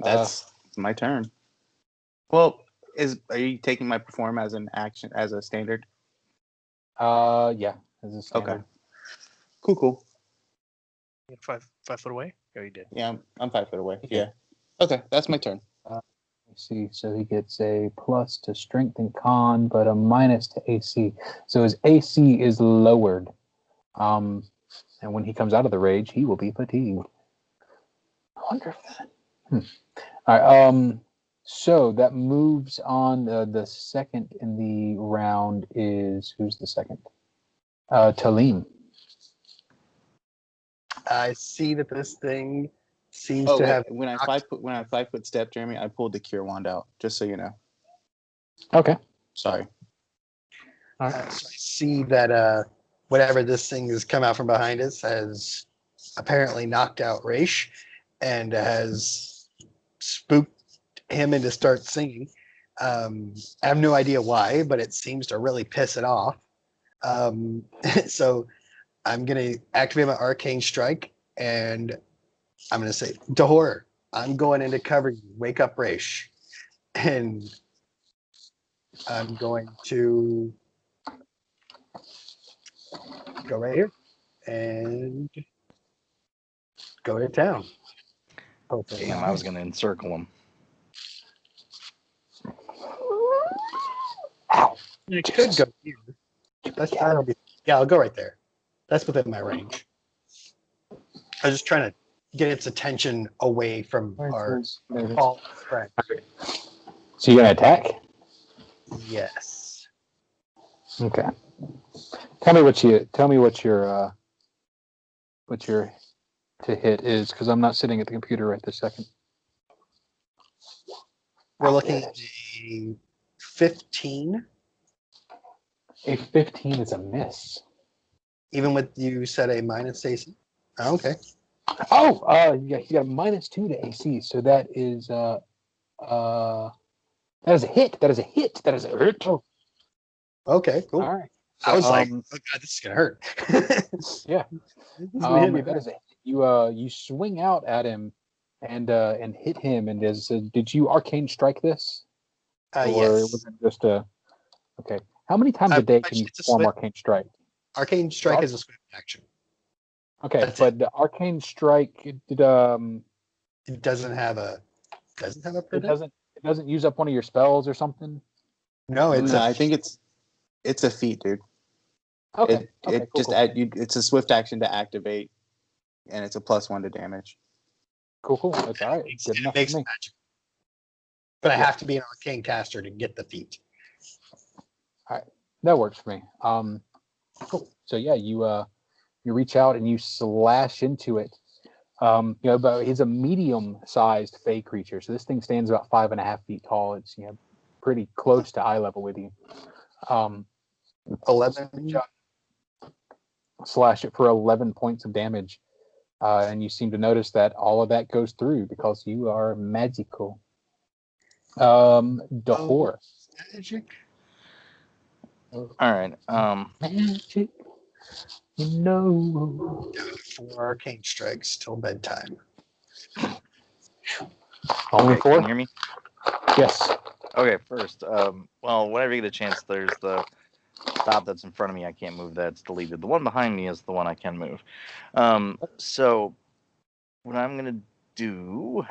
That's my turn. Well, are you taking my perform as an action as a standard? Yeah, as a standard. Okay. Cool. You 5 foot away? Oh, you did. Yeah, I'm 5 foot away. Yeah. Yeah. Okay, that's my turn. Let's see, so he gets a plus to strength and con, but a minus to AC. So his AC is lowered. And when he comes out of the rage, he will be fatigued. I wonder if that. All right. So that moves on. The second in the round is who's the second? Talim. I see that this thing seems Oh, to wait, have. when I 5 foot step, Jeremy, I pulled the cure wand out, just so you know. Okay. Sorry. All So I right. see that whatever this thing has come out from behind us has apparently knocked out Raish and has spooked him into start singing. I have no idea why, but it seems to really piss it off. So I'm going to activate my arcane strike and I'm going to say, Dahor, I'm going into cover you. Wake up, Raish. And I'm going to go right here and go to town. Hopefully. Damn, I was gonna encircle him. Ow. I could go here. That'll be, yeah, I'll go right there. That's within my range. I was just trying to get its attention away from our There it is. fallen friend. So you're gonna attack? Yes. Okay. Tell me what your to hit is, because I'm not sitting at the computer right this second. We're looking at a 15, A 15 is a miss. even with you said a minus AC. Oh, okay. Oh, yeah, you got a -2 to AC, so that is that is a hit. That is a hit. That is a hit. Oh, Okay, cool. all right. I was like, Um, oh god, this is gonna hurt. Yeah. This is gonna hit me. That is a hit. You swing out at him and hit him. And did you arcane strike this? Or Yes. was it just a okay? How many times a day can you it's a perform swift- arcane strike? Arcane strike is a swift action. Okay, That's but the arcane strike did It doesn't have a it prevent? doesn't use up one of your spells or something? No, it's No, a I think it's a feat, dude. Okay. It Cool, just cool. it's a swift action to activate, and it's a +1 to damage. Cool. That's all right. Good enough makes for me. magic. But I Yeah. have to be an arcane caster to get the feat. That works for me. Cool. So yeah, you reach out and you slash into it. But he's a medium-sized fey creature, so this thing stands about 5.5 feet tall. It's pretty close to eye level with you. 11. slash it for 11 points of damage. And you seem to notice that all of that goes through because you are magical. Dahor. Magic. All right. Magic. No. 4 arcane strikes till bedtime. Only Okay, 4? can you hear me? Yes. Okay, first, well, whenever you get a chance, there's the stop that's in front of me. I can't move that. It's deleted. The one behind me is the one I can move. So what I'm going to do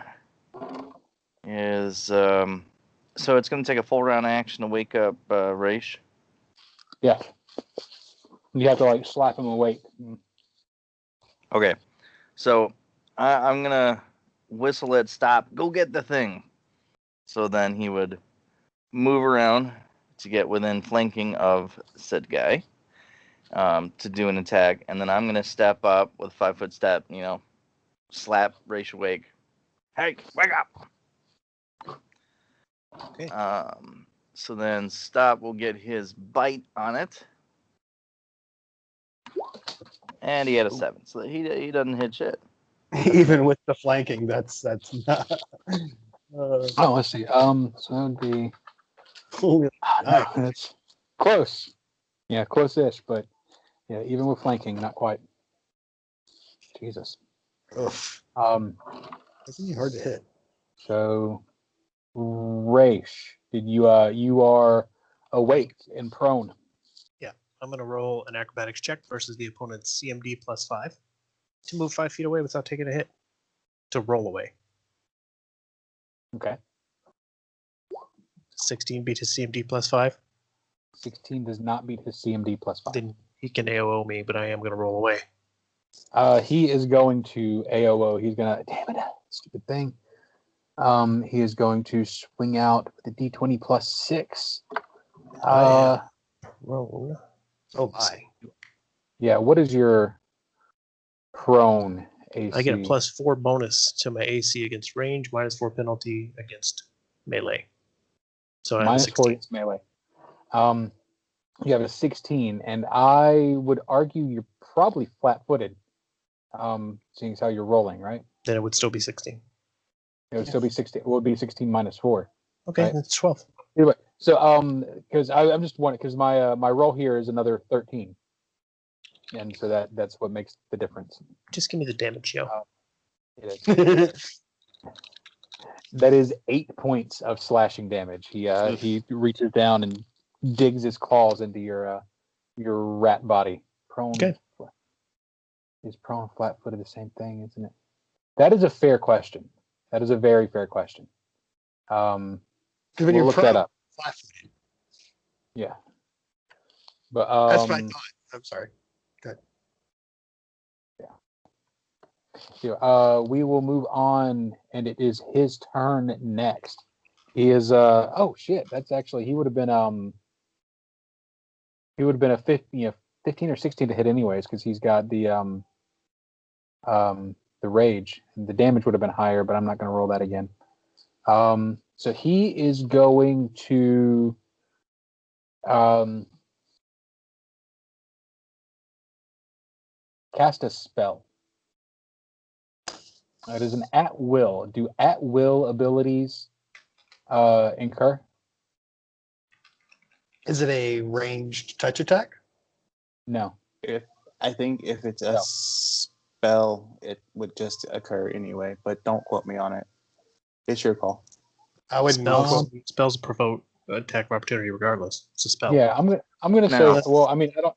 is, so it's going to take a full round action to wake up Raish. Yeah. You have to like slap him awake. Okay, so I'm going to whistle it, stop, go get the thing. So then he would move around to get within flanking of said guy to do an attack. And then I'm going to step up with a 5-foot step, slap Raish awake. Hey, wake up! Okay. So then Stop will get his bite on it. And he had a 7, so he doesn't hit shit. Even with the flanking, that's not. Oh, let's see. So that would be. Only No, that's close. Yeah, close-ish, but yeah, even with flanking, not quite. Jesus. Oof. It's really hard to hit. So, Raish, did you are awake and prone. I'm going to roll an acrobatics check versus the opponent's CMD plus 5 to move 5 feet away without taking a hit. To roll away. Okay. 16 beat his CMD plus 5. 16 does not beat his CMD plus 5. Then he can AOO me, but I am going to roll away. He is going to AOO. He's gonna damn it, stupid thing. He is going to swing out with a D20 plus 6. Roll. Oh my. Yeah. What is your prone AC? I get a plus 4 bonus to my AC against range, minus 4 penalty against melee. So I have a minus 4 16. against melee. You have a 16, and I would argue you're probably flat-footed, seeing as how you're rolling, right? Then it would still be 16. It would still be 16. It would be 16 minus 4. Okay, Right. that's 12. Anyway, so because I'm just wondering, because my roll here is another 13, and so that's what makes the difference. Just give me the damage, yo. It is. That is 8 points of slashing damage. He reaches down and digs his claws into your rat body. Prone. Okay. Is prone flat-footed the same thing, isn't it? That is a fair question. That is a very fair question. When We'll you're look prone, that up. flat-footed. Yeah. But That's what I thought. I'm sorry. yeah, we will move on, and it is his turn next. He is oh shit, that's actually he would have been a 15 or 16 to hit anyways, because he's got the rage, and the damage would have been higher, but I'm not going to roll that again. So he is going to cast a spell. It is an at will. Do at will abilities incur? Is it a ranged touch attack? No. I think if it's a No. spell, it would just occur anyway, but don't quote me on it. It's your call. I would Spells provoke attack of opportunity regardless. It's a spell. Yeah, I'm gonna No. say. Well, I mean, I don't.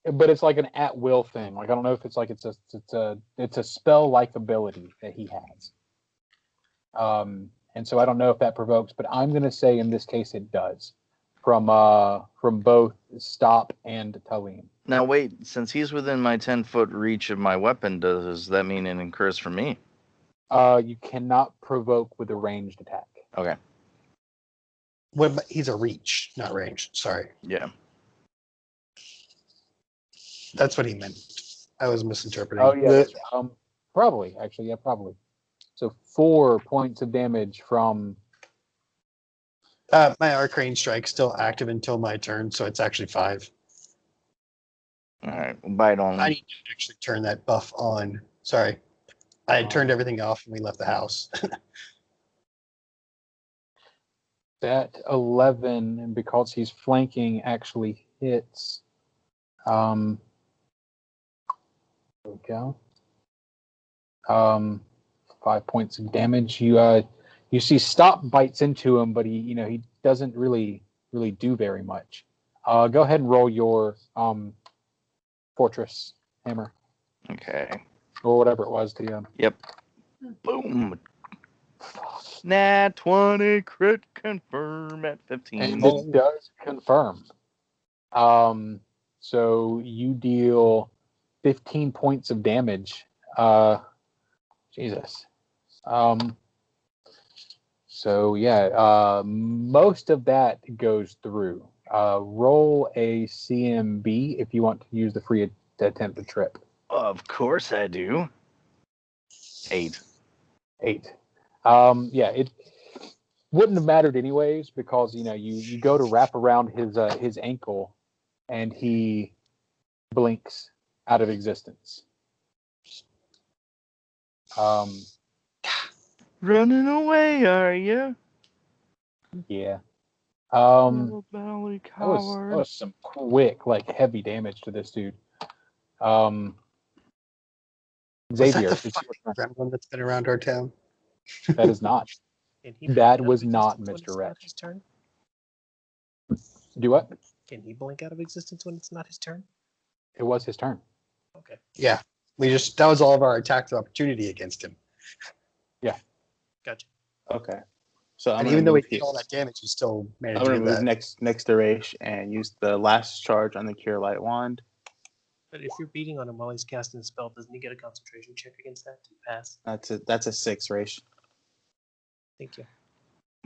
But it's like an at will thing. Like I don't know if it's like it's a spell like ability that he has. And so I don't know if that provokes, but I'm gonna say in this case it does. From both Stop and Talim. Now wait, since he's within my 10-foot reach of my weapon, does that mean it incurs for me? You cannot provoke with a ranged attack. Okay. What about, he's a reach, not range. Sorry. Yeah. That's what he meant. I was misinterpreting. Oh yeah. Probably actually, yeah, probably. So 4 points of damage from. My arcane strike's still active until my turn, so it's actually 5. All right, bite I only. need to actually turn that buff on. Sorry. I had turned everything off when we left the house. That 11, and because he's flanking, actually hits. There we go. 5 points of damage. You see Stop bites into him, but he doesn't really do very much. Go ahead and roll your fortress hammer Okay. or whatever it was to Yep. Boom. Nat 20 crit confirm at 15. and it does confirm. So you deal 15 points of damage. Jesus. So yeah, most of that goes through. Roll a CMB if you want to use the free attempt to trip. Of course I do. 8. 8. Yeah, it wouldn't have mattered anyways because you go to wrap around his ankle, and he blinks out of existence. Running away, are you? Yeah. Little belly That coward. was some quick, heavy damage to this dude. Was Xavier, that the it's your fucking turn. gremlin that's been around our town? That is not. Can he That blink out was of not existence when Mr. it's not Wretch. his turn? Do what? Can he blink out of existence when it's not his turn? It was his turn. Okay. Yeah. That was all of our attacks of opportunity against him. Gotcha. Okay. So I'm And gonna even though he move did here. all that damage, he still managed I'm to gonna do move that. next to Raish and use the last charge on the Cure Light Wand. But if you're beating on him while he's casting a spell, doesn't he get a concentration check against that to pass? That's a 6, Raish. Thank you.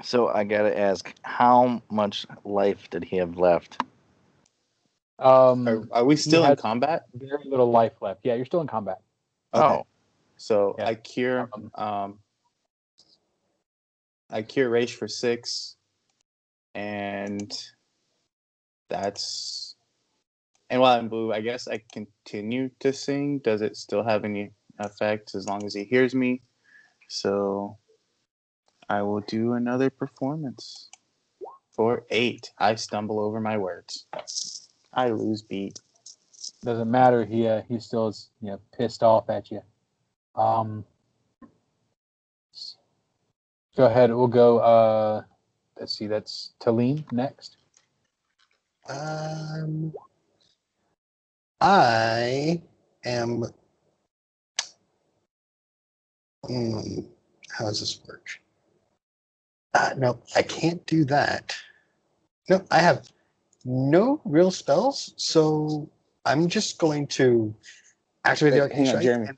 So I gotta ask, how much life did he have left? Are we still in has combat? Very little life left. Yeah, you're still in combat. Okay. Oh, So Yeah. I cure Raish for 6, and while I'm blue, I guess I continue to sing. Does it still have any effect as long as he hears me? So I will do another performance for 8. I stumble over my words. I lose beat. Doesn't matter. He still is pissed off at you. Go ahead. We'll go. Let's see. That's Talim next. I am. How does this work? No, I can't do that. No, I have no real spells, so I'm just going to activate the Wait, Arcane hang on, Strike. Jeremy.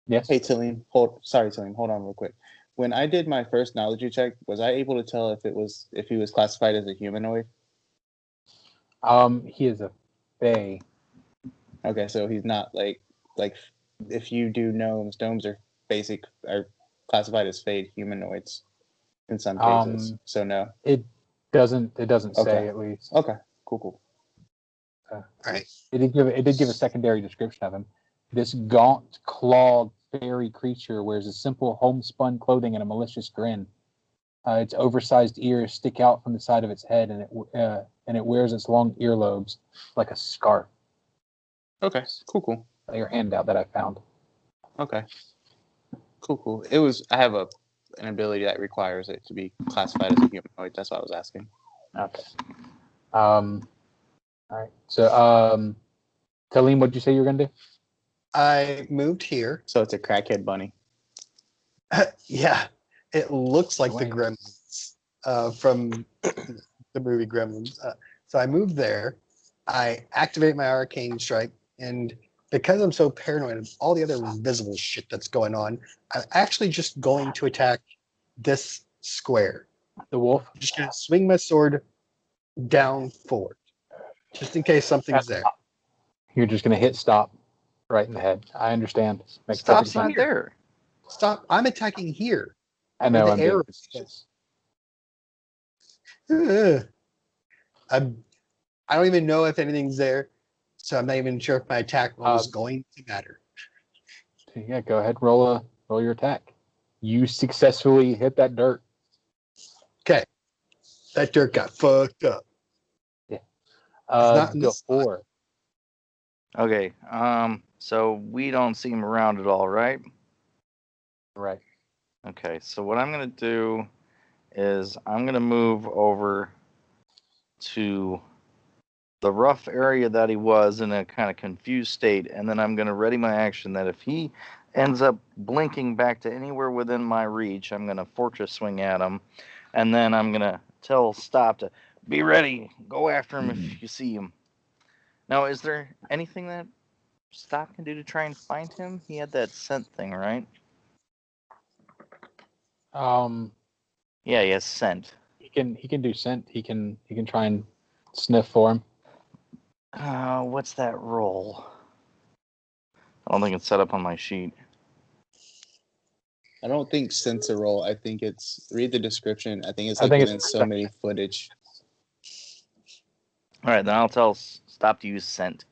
Yes. Hey, Talim, Talim, hold on real quick. When I did my first knowledge check, was I able to tell if he was classified as a humanoid? He is a fae. Okay, so he's not like if you do gnomes are classified as fade humanoids in some cases. So no. It doesn't Okay. say, at least. Okay, cool. All right. It did give a secondary description of him. This gaunt, clawed fairy creature wears a simple homespun clothing and a malicious grin. Its oversized ears stick out from the side of its head, and it wears its long earlobes like a scarf. Okay, cool. Your handout that I found. Okay, cool. I have an ability that requires it to be classified as a humanoid. That's what I was asking. Okay. All right. So, Talim, what'd you say you were gonna do? I moved here. So it's a crackhead bunny. Yeah, it looks like the Wait. Gremlins from the movie Gremlins. So I moved there. I activate my Arcane Strike, and because I'm so paranoid of all the other invisible shit that's going on, I'm actually just going to attack this square. The wolf. I'm just going to swing my sword down forward, just in case something's there. You're just gonna hit stop right in the head. I understand. Makes stop's perfect not sense. there. Stop! I'm attacking here. I know. the I'm being arrow facetious. I don't even know if anything's there. So I'm not even sure if my attack roll is going to matter. Yeah, go ahead, roll your attack. You successfully hit that dirt. Okay. That dirt got fucked up. Yeah. not in The this spot. 4. Okay. So we don't see him around at all, right? Right. Okay. So what I'm gonna do is I'm gonna move over to the rough area that he was in a kind of confused state, and then I'm gonna ready my action that if he ends up blinking back to anywhere within my reach, I'm gonna fortress swing at him, and then I'm gonna tell Stop to be ready, go after him if you see him. Now, is there anything that Stop can do to try and find him? He had that scent thing, right? Yeah, he has scent. He can do scent. He can try and sniff for him. What's that roll? I don't think it's set up on my sheet. I don't think sense a roll. I think it's read the description. I think it's I like think within it's so many footage. All right, then I'll tell Stop to use scent.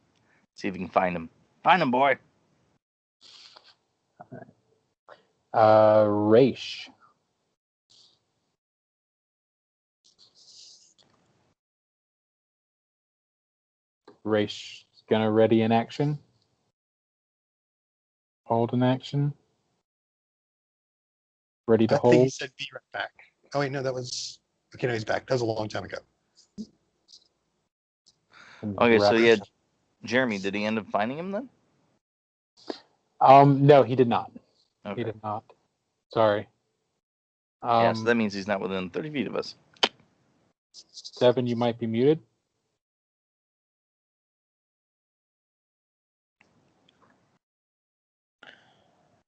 See if you can find him. Find him, boy. Raish. Raish is gonna ready in action. Hold in action. Ready to I think he hold. said be right back. Oh wait, no, that was okay. No, he's back. That was a long time ago. Okay, so yeah, Rapid. Jeremy, did he end up finding him then? No, he did not. Okay. He did not. Sorry. Yeah, so that means he's not within 30 feet of us. 7, you might be muted.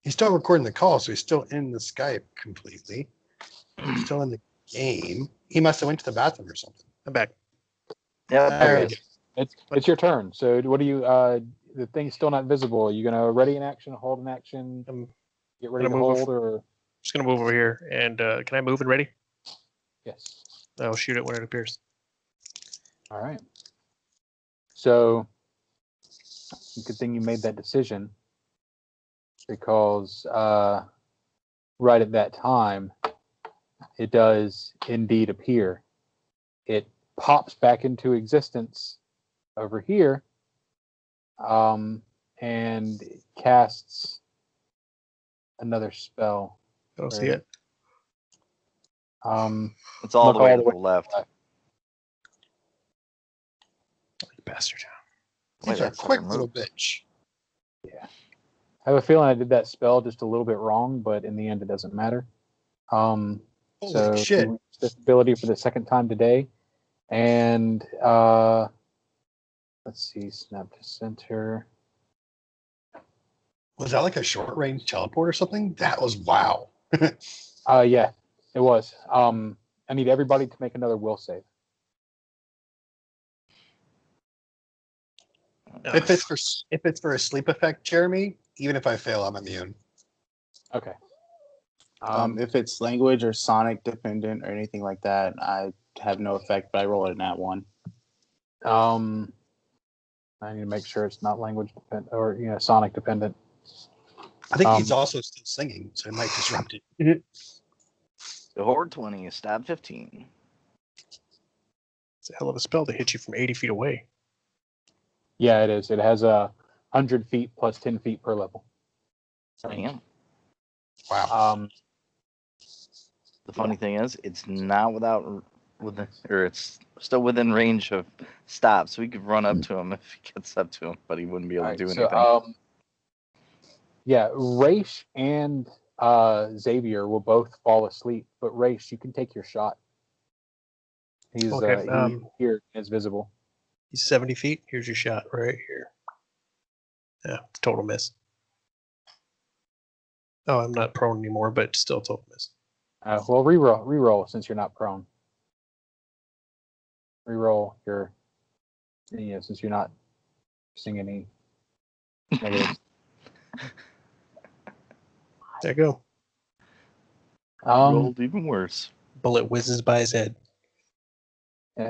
He's still recording the call, so he's still in the Skype completely. He's still in the game. He must have went to the bathroom or something. I'm back. Yeah, There okay. we go. It's your turn. So what do you? The thing's still not visible. Are you gonna ready in action, hold in action, I'm get ready to gonna move hold, or just gonna move over here, and can I move and ready? yes? I'll shoot it when it appears. All right. So good thing you made that decision, because right at that time, it does indeed appear. It pops back into existence over here, and casts another spell. I don't see it. It's all Look the way all to the the left. You bastard. Wait, He's a that's quick removed. little bitch. Yeah. I have a feeling I did that spell just a little bit wrong, but in the end, it doesn't matter. Holy So shit. you reach this ability for the second time today, and let's see, snap to center. Was that like a short range teleport or something? That was wow. Yeah, it was. I need everybody to make another will save. If it's for a sleep effect, Jeremy, even if I fail, I'm immune. Okay. If it's language or sonic dependent or anything like that, I have no effect, but I roll it in that one. I need to make sure it's not language dependent or sonic dependent. I think he's also still singing, so it might disrupt it. The Horde 20 is stab 15. It's a hell of a spell to hit you from 80 feet away. Yeah, it is. It has 100 feet plus 10 feet per level. Damn. Wow. The funny thing is, it's not it's still within range of Stop, so we could run up to him if he gets up to him, but he wouldn't be able to do anything. Yeah, Raish and Xavier will both fall asleep, but Raish, you can take your shot. He's Okay, he's here, is visible. He's 70 feet. Here's your shot right here. Yeah, total miss. Oh, I'm not prone anymore, but still total miss. Well, reroll since you're not prone. Reroll your, since you're not seeing any negatives. There you go. Rolled even worse. Bullet whizzes by his head.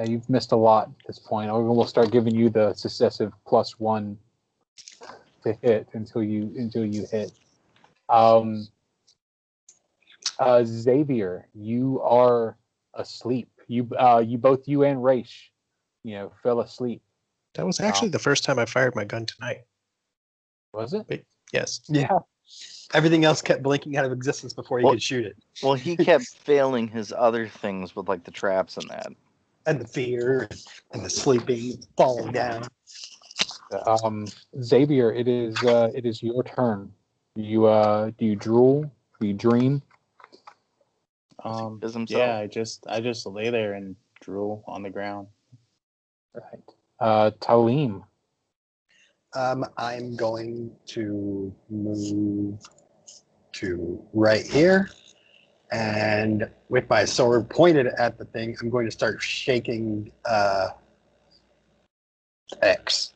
You've missed a lot at this point. We'll start giving you the successive +1 to hit until you hit. Xavier, you are asleep. You both you and Raish, fell asleep. That was actually the first time I fired my gun tonight. Was it? Wait, yes. Yeah. Everything else kept blinking out of existence before you could shoot it. Well, he kept failing his other things with like the traps and that. And the fear and the sleeping, falling down. Xavier, it is your turn. Do you drool? Do you dream? Is himself. Yeah, I just lay there and drool on the ground. Right. Talim. I'm going to move to right here. And with my sword pointed at the thing, I'm going to start shaking X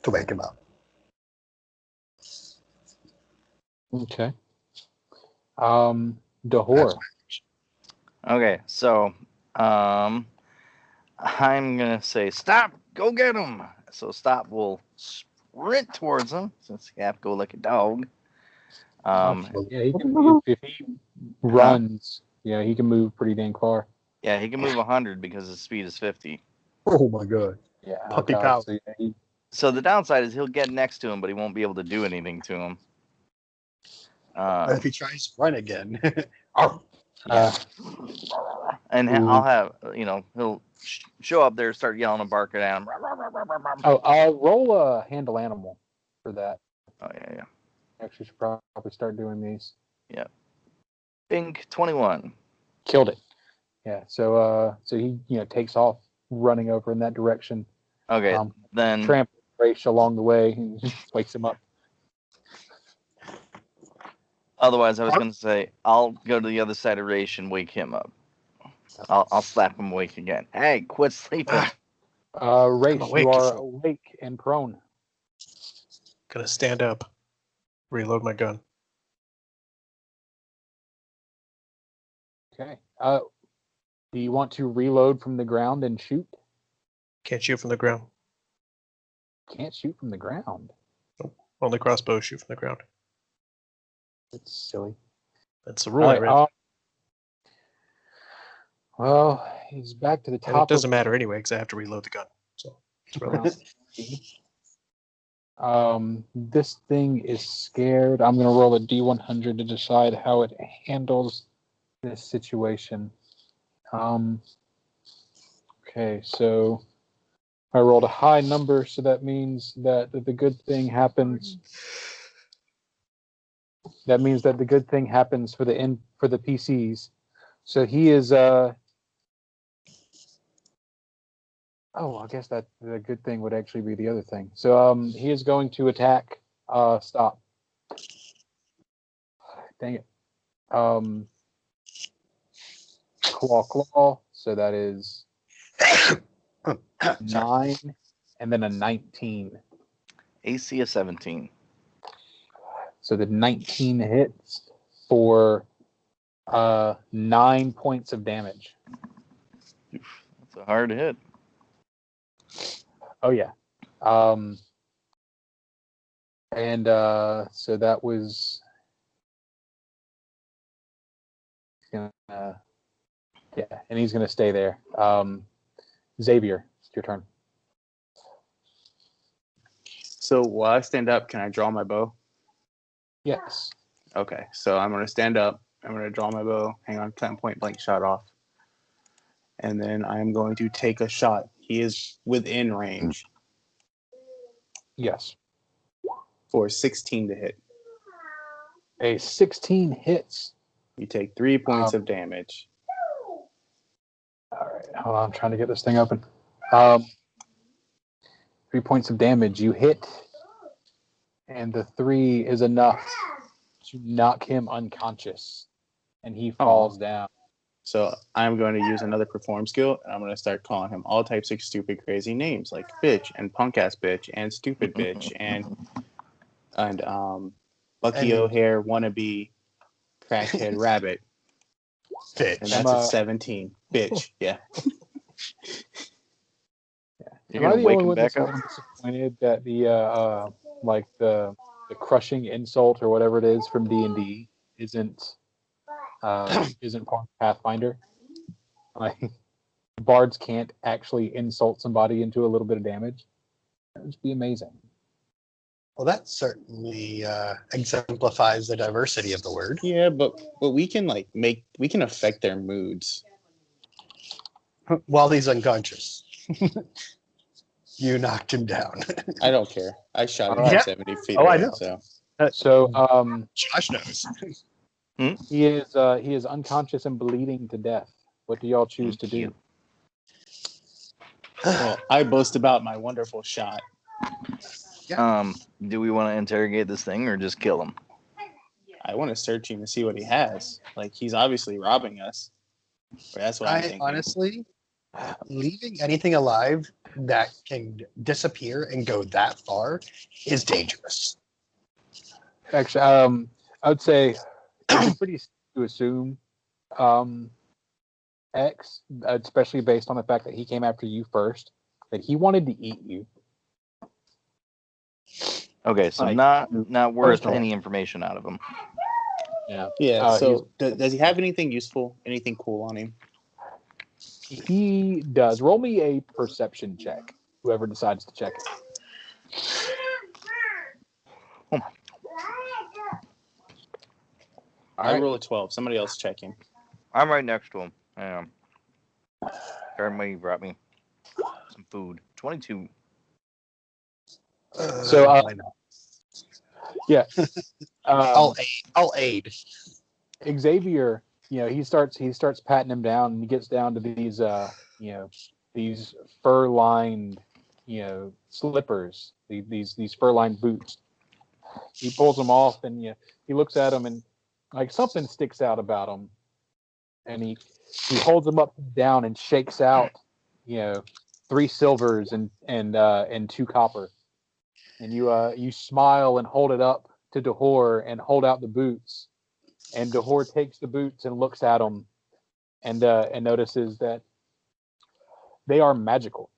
to wake him up. Okay. Dahor. Okay, so I'm gonna say stop, go get him. So stop will sprint towards him since you have to go like a dog. Yeah, he can move if he runs. Yeah, he can move pretty dang far. Yeah, he can move 100 because his speed is 50. Oh my god. Yeah, Puppy okay, power. so, yeah, So the downside is he'll get next to him, but he won't be able to do anything to him. But if he tries to run again, And I'll have, he'll show up there, start yelling and barking at him. roll a handle animal for that. Oh, yeah. Actually, should probably start doing these. Yeah. Pink 21. Killed it. Yeah. So he takes off running over in that direction. Okay, then Tramp Raish along the way and wakes him up. otherwise I was going to say I'll go to the other side of Raish and wake him up. I'll slap him awake again. Hey, quit sleeping. Raish, awake. you are awake and prone. Gonna stand up. Reload my gun. Okay. Do you want to reload from the ground and shoot? Can't shoot from the ground. Can't shoot from the ground. Only crossbows shoot from the ground. That's silly. That's the rule I read. Well, he's back to the top. And it doesn't matter anyway because I have to reload the gun. So it's relevant. This thing is scared. I'm going to roll a D100 to decide how it handles this situation. Okay, so I rolled a high number, so that means that the good thing happens. That means that the good thing happens for the PCs. So he is I guess that the good thing would actually be the other thing. So he is going to attack stop. Dang it. Claw. So that is 9 and then a 19. AC of 17. So the 19 hits for 9 points of damage. That's a hard hit. Oh yeah. So that was and he's gonna stay there. Xavier, it's your turn. So while I stand up, can I draw my bow? Yes. Okay, so I'm going to stand up. I'm going to draw my bow. Hang on, 10 point blank shot off. And then I'm going to take a shot. He is within range Yes. for 16 to hit. A 16 hits. You take 3 points of damage. All right, hold on. I'm trying to get this thing open. 3 points of damage. You hit, and the 3 is enough to knock him unconscious, and he falls down. So I'm going to use another perform skill, and I'm going to start calling him all types of stupid, crazy names like bitch and punk ass bitch and stupid bitch and Bucky O'Hare wannabe crackhead rabbit. Bitch. And that's a 17. Bitch. Yeah. You're Am I gonna the wake only him one that's back a up. little disappointed that the crushing insult or whatever it is from D&D isn't isn't part of Pathfinder? Like, bards can't actually insult somebody into a little bit of damage. That would just be amazing. Well, that certainly exemplifies the diversity of the word. Yeah, but we can we can affect their moods. While he's unconscious. You knocked him down. I don't care. I shot him Yeah. from 70 feet Oh, I away. know. So So Josh knows. he is unconscious and bleeding to death. What do y'all choose to do? well, I boast about my wonderful shot. Do we want to interrogate this thing or just kill him? I want to search him to see what he has. Like, he's obviously robbing us. Or that's what I'm thinking. Honestly, leaving anything alive that can disappear and go that far is dangerous. Actually, I would say it's pretty safe to assume X, especially based on the fact that he came after you first, that he wanted to eat you. Okay, so Like, not worth personally. any information out of him. Yeah. Yeah, Uh, so does he have anything useful, anything cool on him? He does. Roll me a perception check. Whoever decides to check it. I roll a 12. Somebody else check him. I'm right next to him. Everybody brought me some food. 22. So, Why not? Yeah. I'll aid. Xavier, he starts patting him down, and he gets down to these these fur-lined slippers, these fur-lined boots. He pulls them off, and he looks at them, and like something sticks out about them, and he holds them up and down and shakes out 3 silvers and 2 copper, and you smile and hold it up to Dahor and hold out the boots. And Dahor takes the boots and looks at them, and notices that they are magical.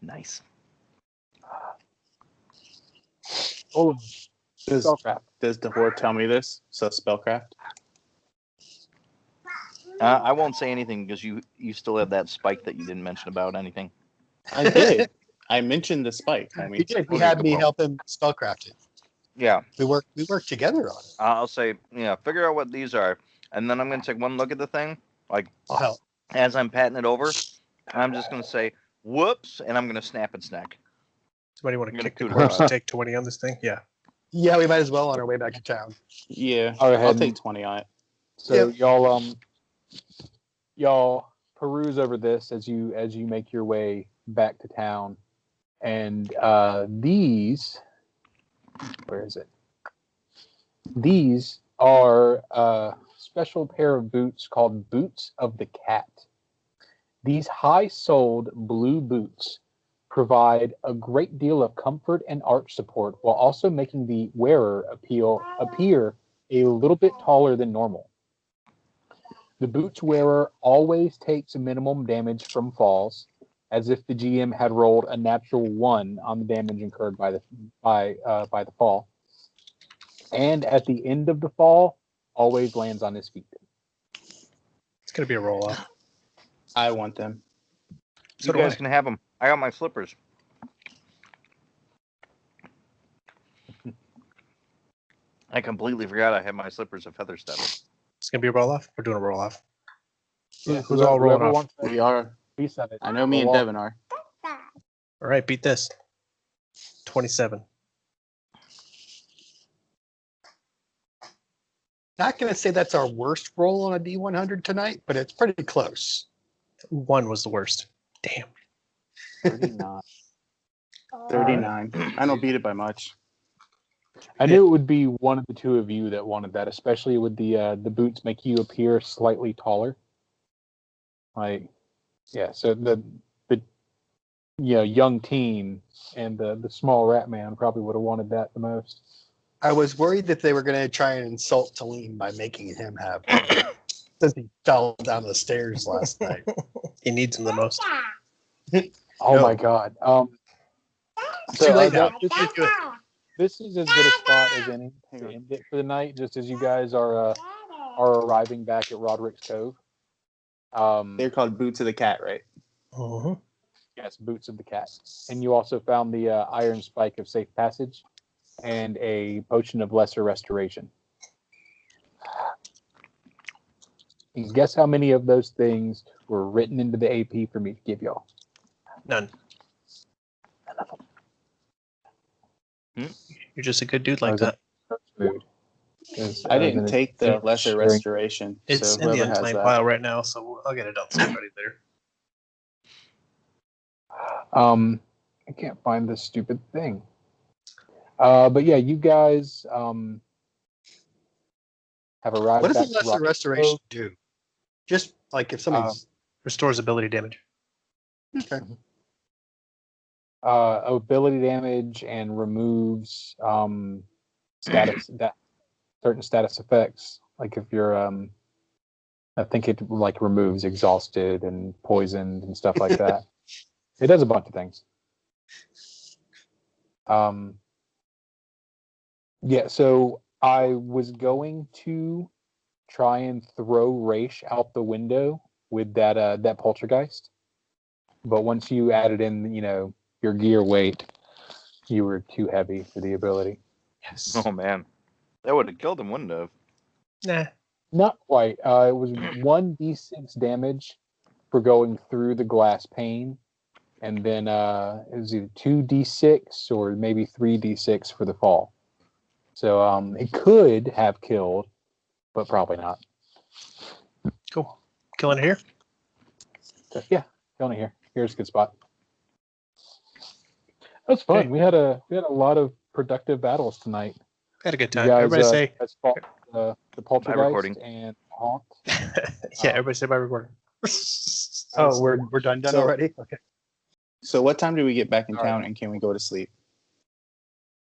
Nice. All of them. Does the horde tell me this? So spellcraft? I won't say anything because you still have that spike that you didn't mention about anything. I did. I mentioned the spike, homie. He did. He had me help him spellcraft it. Yeah. We worked together on it. I'll say, figure out what these are. And then I'm going to take one look at the thing. Like, I'll help. as I'm patting it over, I'm just going to say, whoops, and I'm going to snap and snack. Somebody want I'm to gonna kick the do horse it. and take 20 on this thing? Yeah. Yeah, we might as well on our way back to town. Yeah, Go ahead I'll and- take 20 on it. So Yep. y'all peruse over this as you make your way back to town, and these, where is it? These are a special pair of boots called Boots of the Cat. These high-soled blue boots provide a great deal of comfort and arch support while also making the wearer appear a little bit taller than normal. The boots wearer always takes minimum damage from falls, as if the GM had rolled a natural 1 on the damage incurred by the fall. And at the end of the fall, always lands on his feet. It's going to be a roll off. I want them. So You do guys I. can have them. I got my slippers. I completely forgot I had my slippers of feather stuff. It's going to be a roll off. We're doing a roll off. Yeah, Who's all rolling whoever off? wants that We are. piece of it. I know me and roll off. Devin are. All right, beat this. 27. Not going to say that's our worst roll on a D100 tonight, but it's pretty close. 1 was the worst. Damn. 39. 39. I don't beat it by much. I knew it would be one of the two of you that wanted that, especially with the boots make you appear slightly taller. Like, yeah. So the young teen and the small rat man probably would have wanted that the most. I was worried that they were going to try and insult Talim by making him have since he fell down the stairs last night. He needs them the most. Oh No. my god. Too late now. This is as good a spot as any to end it for the night, just as you guys are arriving back at Roderick's Cove. They're called Boots of the Cat, right? Uh-huh. Yes, Boots of the Cat. And you also found the Iron Spike of Safe Passage and a Potion of Lesser Restoration. And guess how many of those things were written into the AP for me to give y'all? None. None of them. You're just a good dude I like was in that. such mood. 'Cause I was didn't in a- take the lesser sharing- restoration. It's so in the whoever has unclaimed that. pile right now, so I'll get it out to somebody later. I can't find this stupid thing. But yeah, you guys have arrived. What does back a to lesser Roderick's restoration Cove. do? Just like if somebody's Restores ability damage. okay. Ability damage and removes status that certain status effects. Like if you're I think it like removes exhausted and poisoned and stuff like that. It does a bunch of things. Yeah, so I was going to try and throw Raish out the window with that poltergeist, but once you added in, your gear weight, you were too heavy for the ability. Yes. Oh man, that would have killed him, wouldn't have? Nah. Not quite. It was 1d6 damage for going through the glass pane, and then it was either 2d6 or maybe 3d6 for the fall. So it could have killed, but probably not. Cool. Killing it here? So, yeah, killing it here. Here's a good spot. That was fun. Okay. We had a lot of productive battles tonight. Had a good You time. guys, Everybody say. guys fought the recording. poltergeist and haunt. Yeah, everybody say by recording. Oh, we're done So- already. Okay. So what time do we get back in All right. town, and can we go to sleep?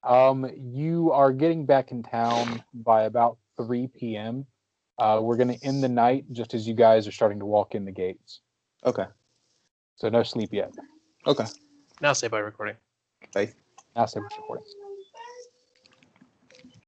You are getting back in town by about 3 p.m. We're going to end the night just as you guys are starting to walk in the gates. Okay. So no sleep yet. Okay. Now say by recording. Bye. Now say we're recording.